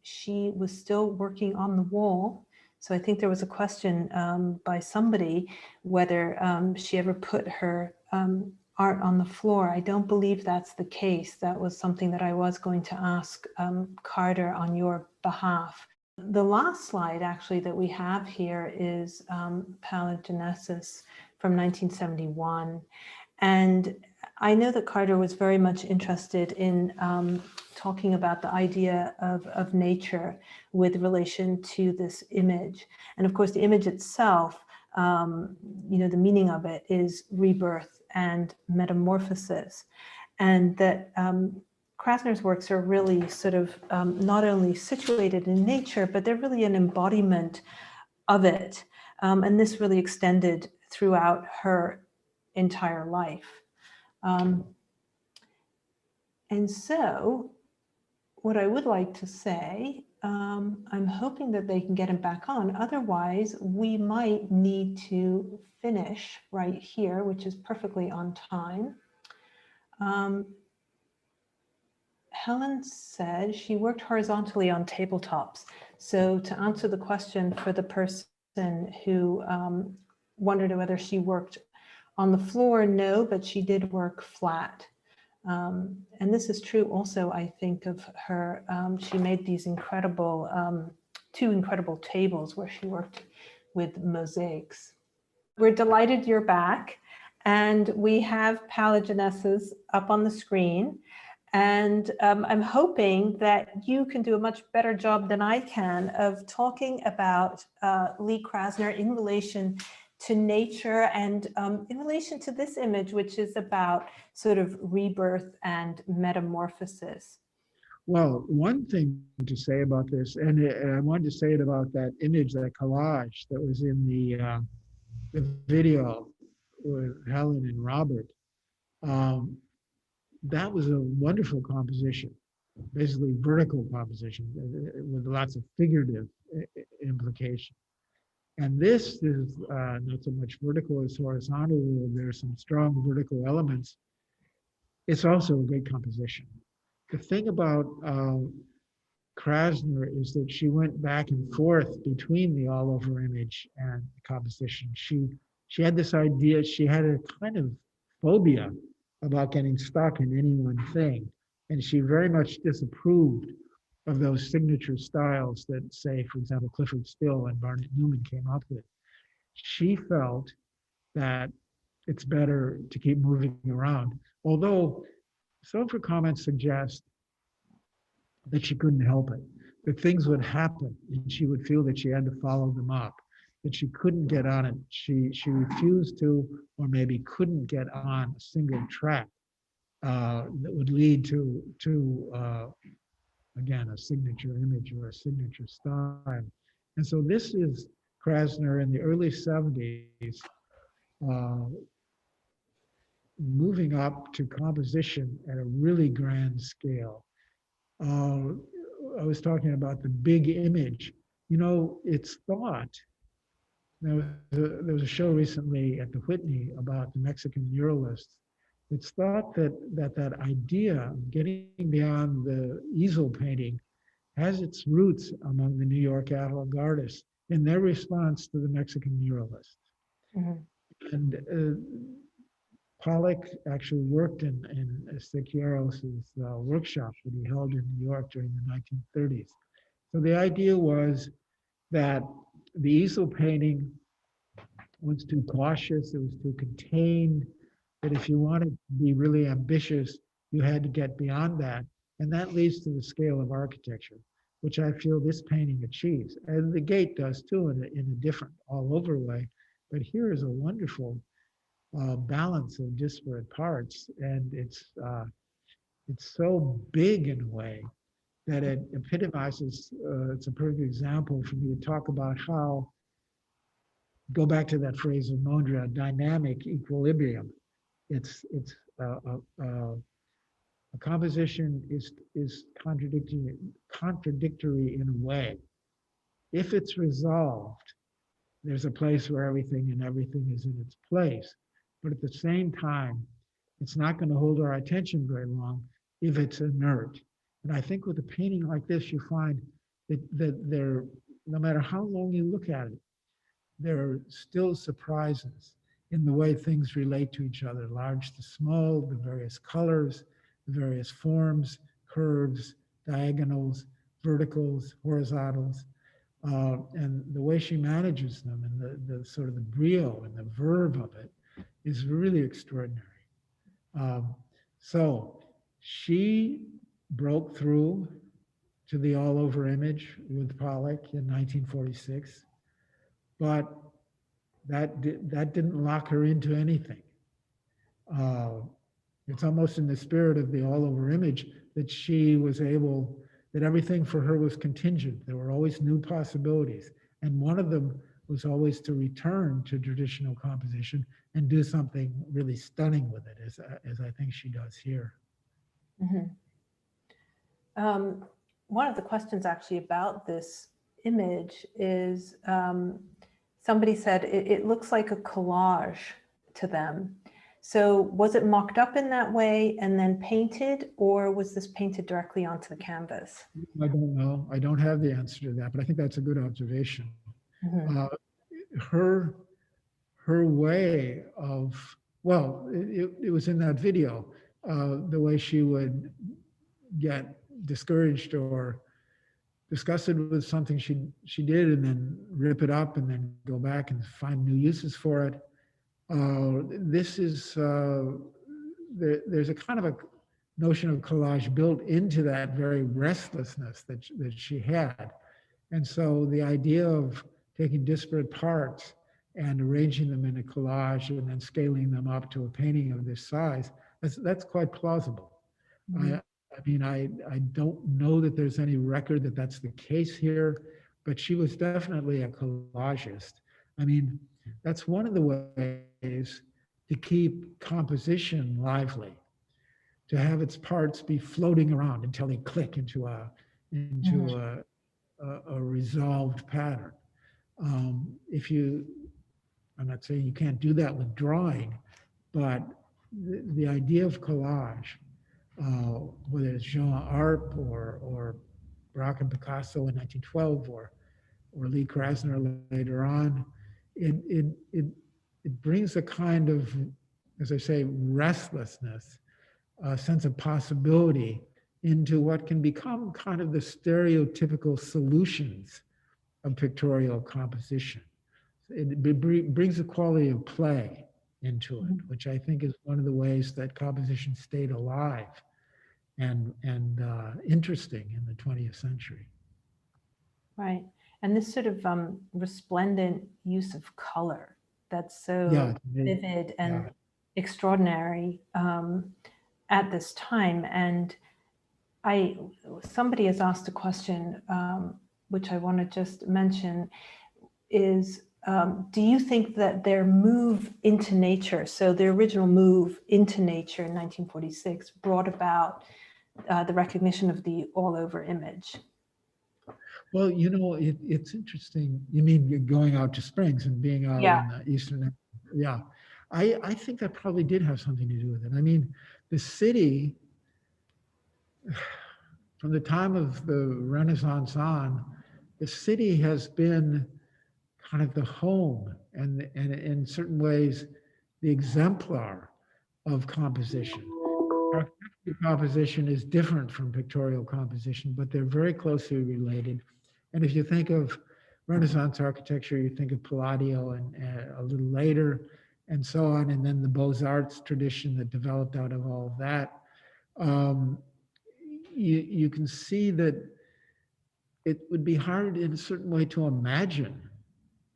she was still working on the wall. So I think there was a question by somebody whether she ever put her art on the floor. I don't believe that's the case. That was something that I was going to ask Carter on your behalf. The last slide actually that we have here is Paligenesis from 1971. And I know that Carter was very much interested in talking about the idea of nature with relation to this image. And of course, the image itself, the meaning of it is rebirth and metamorphosis. And that Krasner's works are really sort of not only situated in nature, but they're really an embodiment of it. And this really extended throughout her entire life. And so what I would like to say, I'm hoping that they can get him back on. Otherwise, we might need to finish right here, which is perfectly on time. Helen said she worked horizontally on tabletops. So to answer the question for the person who wondered whether she worked on the floor, no, but she did work flat. And this is true also, I think, of her. She made these incredible, two incredible tables where she worked with mosaics. We're delighted you're back. And we have Paligenesis up on the screen. And I'm hoping that you can do a much better job than I can of talking about Lee Krasner in relation to nature and in relation to this image, which is about sort of rebirth and metamorphosis. Well, one thing to say about this, and I wanted to say it about that image, that collage that was in the video with Helen and Robert. That was a wonderful composition, basically vertical composition with lots of figurative implication. And this is not so much vertical as horizontal. There's some strong vertical elements. It's also a great composition. The thing about Krasner is that she went back and forth between the all-over image and the composition. She had this idea, she had a kind of phobia about getting stuck in any one thing. And she very much disapproved of those signature styles that, say, for example, Clifford Still and Barnett Newman came up with. She felt that it's better to keep moving around. Although some of her comments suggest that she couldn't help it, that things would happen and she would feel that she had to follow them up, that she couldn't get on it. She refused to, or maybe couldn't get on a single track that would lead to again, a signature image or a signature style. And so this is Krasner in the early 70s, moving up to composition at a really grand scale. I was talking about the big image. You know, it's thought. There was a show recently at the Whitney about the Mexican muralists. It's thought that idea of getting beyond the easel painting has its roots among the New York avant-gardists in their response to the Mexican muralists. Mm-hmm. And Pollock actually worked in Siqueiros' workshop that he held in New York during the 1930s. So the idea was that the easel painting was too cautious, it was too contained, that if you wanted to be really ambitious, you had to get beyond that. And that leads to the scale of architecture, which I feel this painting achieves. And the gate does too, in a different all over way. But here is a wonderful balance of disparate parts. And it's so big in a way that it epitomizes, it's a perfect example for me to talk about how, go back to that phrase of Mondrian, dynamic equilibrium. It's a composition is contradictory in a way. If it's resolved, there's a place where everything is in its place. But at the same time, it's not going to hold our attention very long if it's inert. And I think with a painting like this, you find that there, no matter how long you look at it, there are still surprises in the way things relate to each other, large to small, the various colors, the various forms, curves, diagonals, verticals, horizontals, and the way she manages them and the sort of the brio and the verve of it is really extraordinary. Um, so she broke through to the all-over image with Pollock in 1946, but that didn't lock her into anything. It's almost in the spirit of the all-over image that she was able, that everything for her was contingent. There were always new possibilities. And one of them was always to return to traditional composition and do something really stunning with it, as I think she does here. Mhm. One of the questions actually about this image is somebody said it looks like a collage to them. So was it mocked up in that way and then painted, or was this painted directly onto the canvas? I don't know. I don't have the answer to that, but I think that's a good observation. Mhm. Her way of, well, it was in that video, the way she would get discouraged or disgusted with something she did and then rip it up and then go back and find new uses for it. This is, there's a kind of a notion of collage built into that very restlessness that she had. And so the idea of taking disparate parts and arranging them in a collage and then scaling them up to a painting of this size, that's quite plausible. Mhm. I mean, I don't know that there's any record that that's the case here, but she was definitely a collagist. I mean, that's one of the ways to keep composition lively, to have its parts be floating around until they click into Mhm. a resolved pattern. If you, I'm not saying you can't do that with drawing, but the idea of collage, whether it's Jean Arp or Braque and Picasso in 1912 or Lee Krasner later on, it brings a kind of, as I say, restlessness, a sense of possibility into what can become kind of the stereotypical solutions of pictorial composition. It brings a quality of play into it, which I think is one of the ways that composition stayed alive and interesting in the 20th century. Right. And this sort of resplendent use of color that's so Yeah, vivid and yeah. extraordinary at this time. And somebody has asked a question, which I want to just mention, is do you think that their move into nature, so the original move into nature in 1946, brought about the recognition of the all-over image? Well, you know, it's interesting. You mean going out to Springs and being out Yeah. in the eastern? Yeah, I think that probably did have something to do with it. I mean, the city, from the time of the Renaissance on, the city has been kind of the home and in certain ways the exemplar of composition. Architectural composition is different from pictorial composition, but they're very closely related. And if you think of Renaissance architecture, you think of Palladio and a little later, and so on, and then the Beaux-Arts tradition that developed out of all of that. You can see that it would be hard in a certain way to imagine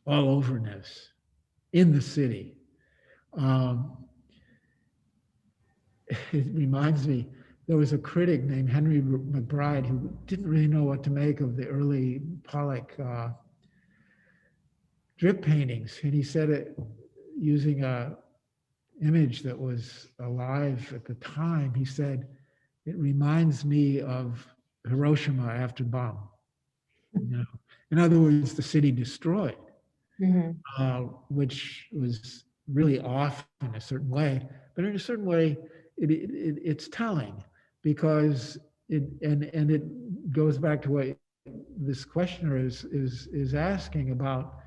all overness in the city. It reminds me, there was a critic named Henry McBride who didn't really know what to make of the early Pollock drip paintings. And he said it using a image that was alive at the time. He said, it reminds me of Hiroshima after bomb. You know, in other words, the city destroyed, which was really off in a certain way. But in a certain way, it's telling because and it goes back to what this questioner is asking about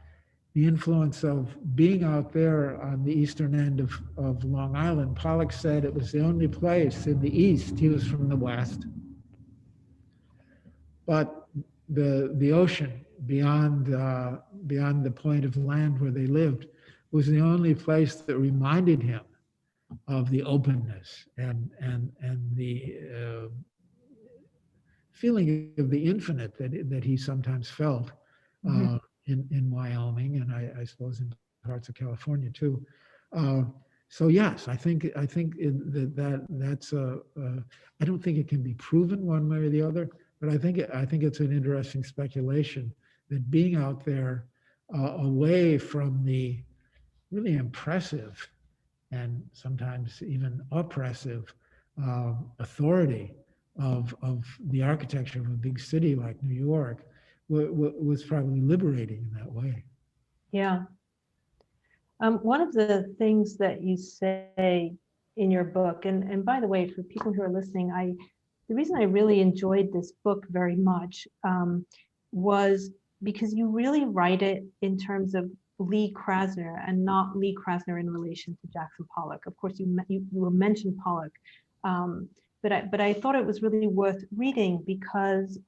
the influence of being out there on the eastern end of Long Island. Pollock said it was the only place in the east. He was from the west, but the ocean beyond the point of land where they lived was the only place that reminded him of the openness and the feeling of the infinite that he sometimes felt in Wyoming, and I suppose in parts of California too. So yes, I think that's I don't think it can be proven one way or the other, but I think it's an interesting speculation that being out there away from the really impressive and sometimes even oppressive authority of the architecture of a big city like New York was probably liberating in that way. Yeah. One of the things that you say in your book, and by the way, for people who are listening, the reason I really enjoyed this book very much was because you really write it in terms of Lee Krasner and not Lee Krasner in relation to Jackson Pollock. Of course, you mentioned Pollock, but I thought it was really worth reading because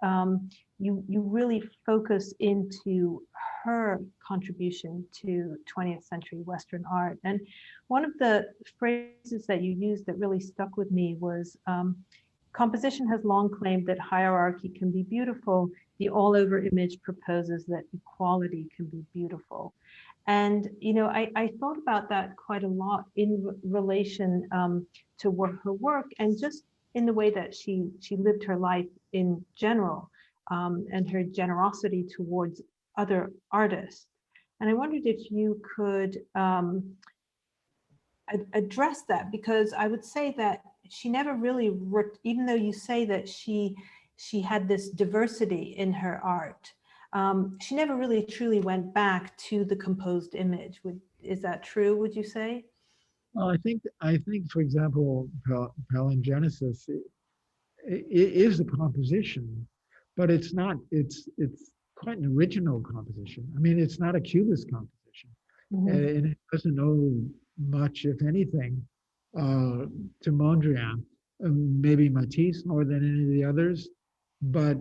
you really focus into her contribution to 20th century Western art. And one of the phrases that you used that really stuck with me was, composition has long claimed that hierarchy can be beautiful. The all-over image proposes that equality can be beautiful. And, you know, I thought about that quite a lot in relation to her work and just in the way that she lived her life in general, and her generosity towards other artists. And I wondered if you could address that, because I would say that she never really, even though you say that she had this diversity in her art, she never really truly went back to the composed image. Is that true, would you say? Well, I think, for example, Palingenesis is a composition, but it's not. It's quite an original composition. I mean, it's not a Cubist composition, and it doesn't owe much, if anything, to Mondrian. Maybe Matisse more than any of the others, but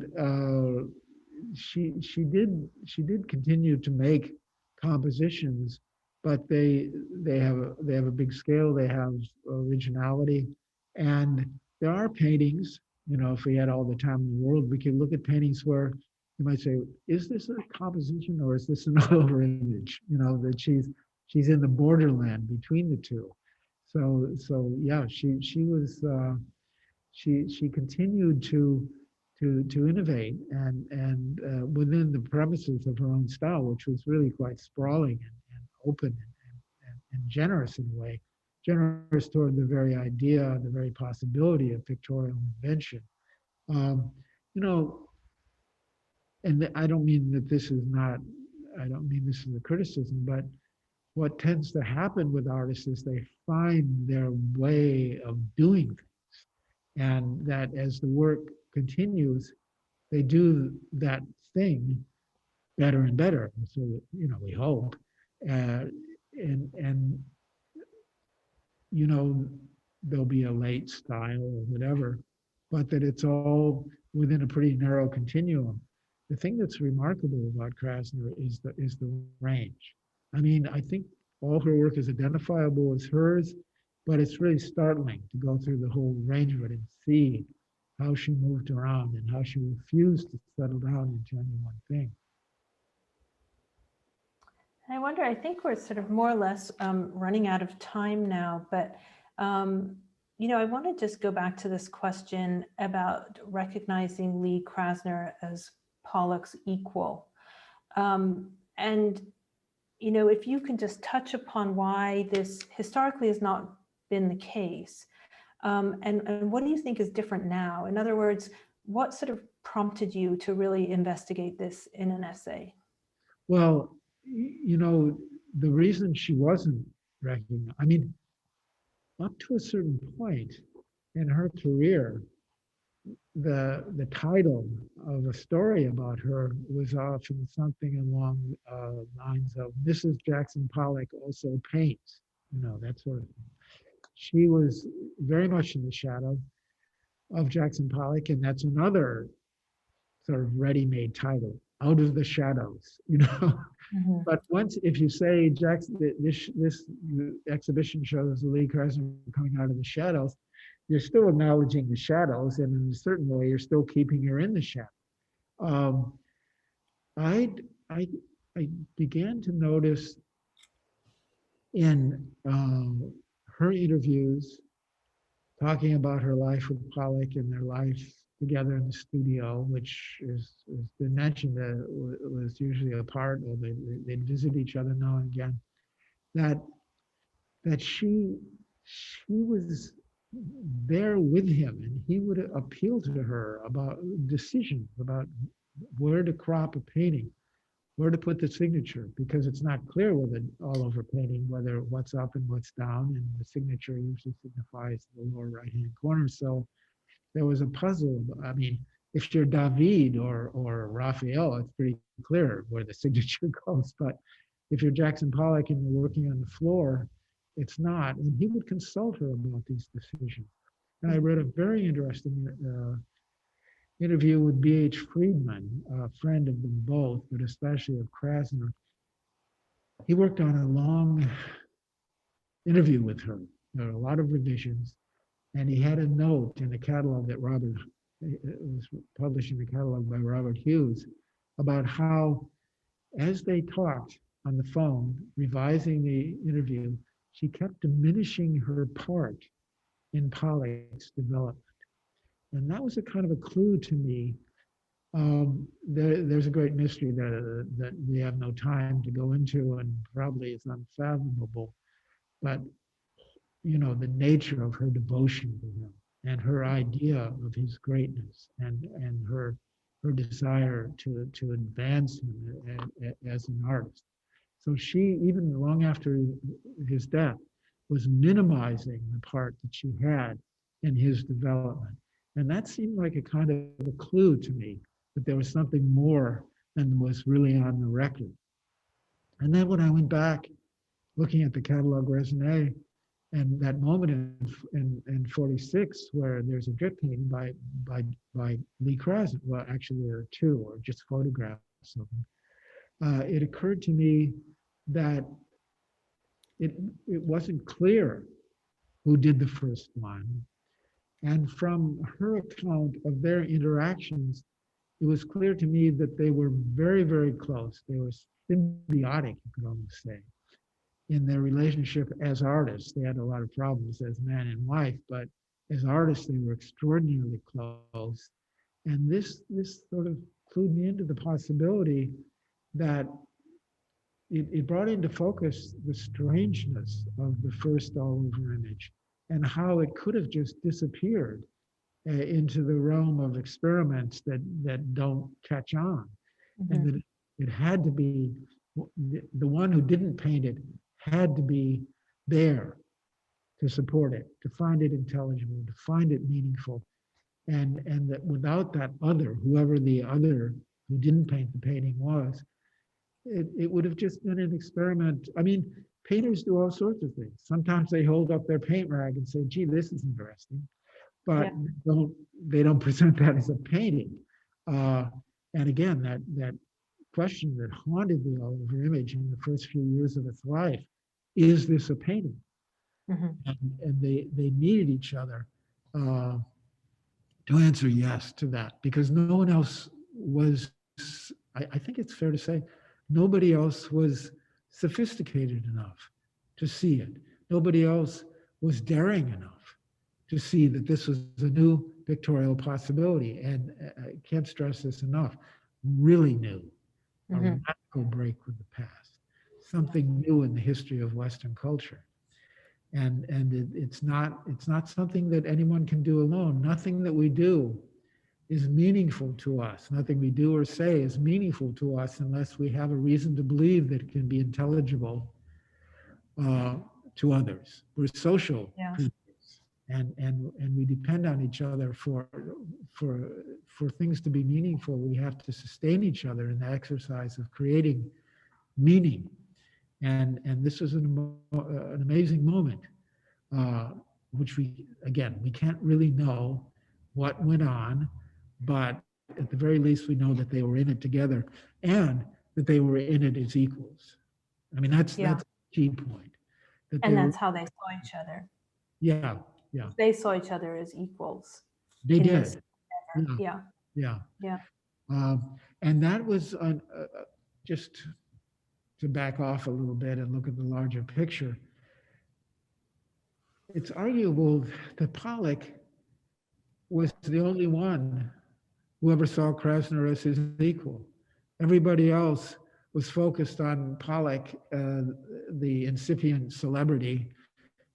she did continue to make compositions, but they have a big scale. They have originality, and there are paintings. You know, if we had all the time in the world, we could look at paintings where you might say, "Is this a composition or is this an over image?" You know, that she's in the borderland between the two. So yeah, she was she continued to innovate and within the premises of her own style, which was really quite sprawling and open and generous in a way, generous toward the very idea, the very possibility of pictorial invention. You know, and I don't mean that this is not, I don't mean this is a criticism, but what tends to happen with artists is they find their way of doing things. And that as the work continues, they do that thing better and better. And so, you know, we hope. And you know, there'll be a late style or whatever, but that it's all within a pretty narrow continuum. The thing that's remarkable about Krasner is the range. I mean, I think all her work is identifiable as hers, but it's really startling to go through the whole range of it and see how she moved around and how she refused to settle down into any one thing. I wonder, I think we're sort of more or less running out of time now, but you know, I want to just go back to this question about recognizing Lee Krasner as Pollock's equal. And, you know, if you can just touch upon why this historically has not been the case, and what do you think is different now? In other words, what sort of prompted you to really investigate this in an essay? Well, you know, the reason she wasn't recognized, I mean, up to a certain point in her career, the title of a story about her was often something along lines of Mrs. Jackson Pollock also paints, that sort of thing. She was very much in the shadow of Jackson Pollock, and that's another sort of ready-made title, Out of the Shadows. Mhm. But if you say Jackson, this exhibition shows Lee Krasner coming out of the shadows, you're still acknowledging the shadows, and in a certain way, you're still keeping her in the shadow. Um, I, I, I began to notice in her interviews, talking about her life with Pollock and their life together in the studio, which has been mentioned, was usually a part of it. They'd visit each other now and again. That she was there with him, and he would appeal to her about decisions about where to crop a painting, where to put the signature, because it's not clear with an all-over painting whether what's up and what's down, and the signature usually signifies the lower right-hand corner. So there was a puzzle. I mean, if you're David or Raphael, it's pretty clear where the signature goes. But if you're Jackson Pollock and you're working on the floor, it's not. And he would consult her about these decisions. And I read a very interesting interview with B.H. Friedman, a friend of them both, but especially of Krasner. He worked on a long interview with her. There were a lot of revisions. And he had a note in the catalog that it was published in the catalog by Robert Hughes, about how, as they talked on the phone, revising the interview, she kept diminishing her part in Pollock's development. And that was a kind of a clue to me. There's a great mystery that we have no time to go into, and probably is unfathomable. But the nature of her devotion to him and her idea of his greatness, and her desire to advance him as an artist. So she, even long after his death, was minimizing the part that she had in his development. And that seemed like a kind of a clue to me that there was something more than was really on the record. And then when I went back looking at the catalog raisonné, and that moment in 46 where there's a drip painting by Lee Krasner, well, actually there are two, or just photographs of them, it occurred to me that it wasn't clear who did the first one. And from her account of their interactions, it was clear to me that they were very, very close. They were symbiotic, you could almost say, in their relationship as artists. They had a lot of problems as man and wife, but as artists, they were extraordinarily close. And this sort of clued me into the possibility that it brought into focus the strangeness of the first all-over image, and how it could have just disappeared into the realm of experiments that don't catch on. Mm-hmm. And that it had to be, the one who didn't paint it had to be there to support it, to find it intelligible, to find it meaningful. And that without that other, whoever the other who didn't paint the painting was, it would have just been an experiment. I mean, painters do all sorts of things. Sometimes they hold up their paint rag and say, gee, this is interesting. But they don't present that as a painting. And again, that question that haunted the all-over image in the first few years of its life, is this a painting? Mm-hmm. And they needed each other to answer yes to that, because no one else was, I think it's fair to say, nobody else was sophisticated enough to see it. Nobody else was daring enough to see that this was a new pictorial possibility. And I can't stress this enough, really new, a radical break with the past, something new in the history of Western culture. And it's not something that anyone can do alone. Nothing that we do is meaningful to us. Nothing we do or say is meaningful to us unless we have a reason to believe that it can be intelligible to others. We're social creatures. and we depend on each other for things to be meaningful. We have to sustain each other in the exercise of creating meaning. And this was an amazing moment, which we can't really know what went on, but at the very least we know that they were in it together and that they were in it as equals. I mean, that's a key point. And that's how they saw each other. Yeah. They saw each other as equals. They did. Yeah. And that was just to back off a little bit and look at the larger picture. It's arguable that Pollock was the only one who ever saw Krasner as his equal. Everybody else was focused on Pollock, the incipient celebrity,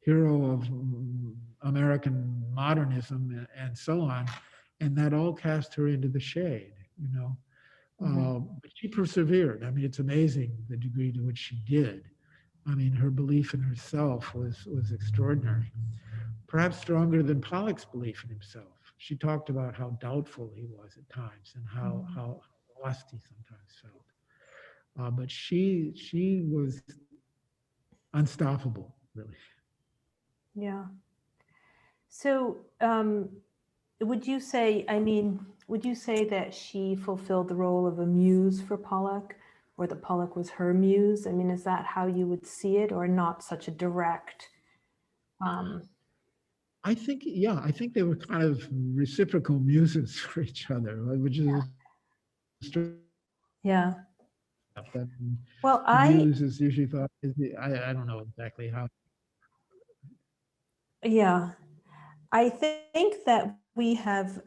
hero of American modernism and so on, and that all cast her into the shade, you know. But she persevered. I mean, it's amazing the degree to which she did. I mean, her belief in herself was extraordinary, perhaps stronger than Pollock's belief in himself. She talked about how doubtful he was at times and how lost he sometimes felt. But she was unstoppable, really. Yeah. So would you say that she fulfilled the role of a muse for Pollock, or that Pollock was her muse? I mean, is that how you would see it, or not such a direct? I think they were kind of reciprocal muses for each other, which is yeah. Well, muse is usually thought I don't know exactly how. Yeah, I think that we have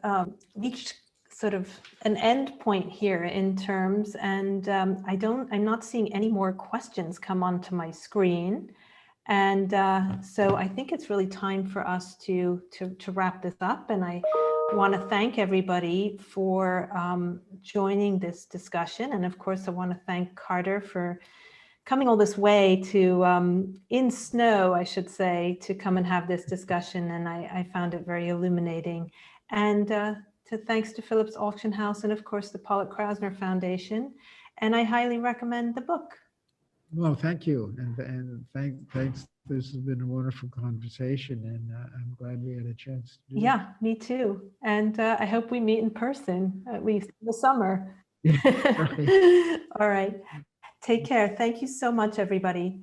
reached sort of an end point here in terms, and I'm not seeing any more questions come onto my screen. And so I think it's really time for us to wrap this up. And I want to thank everybody for joining this discussion. And of course, I want to thank Carter for coming all this way to, in snow, I should say, to come and have this discussion. And I found it very illuminating. And thanks to Phillips Auction House and of course the Pollock Krasner Foundation. And I highly recommend the book. Well, thank you. And thanks. This has been a wonderful conversation, and I'm glad we had a chance to do Yeah, me too. And I hope we meet in person, at least in the summer. Right. All right. Take care. Thank you so much, everybody.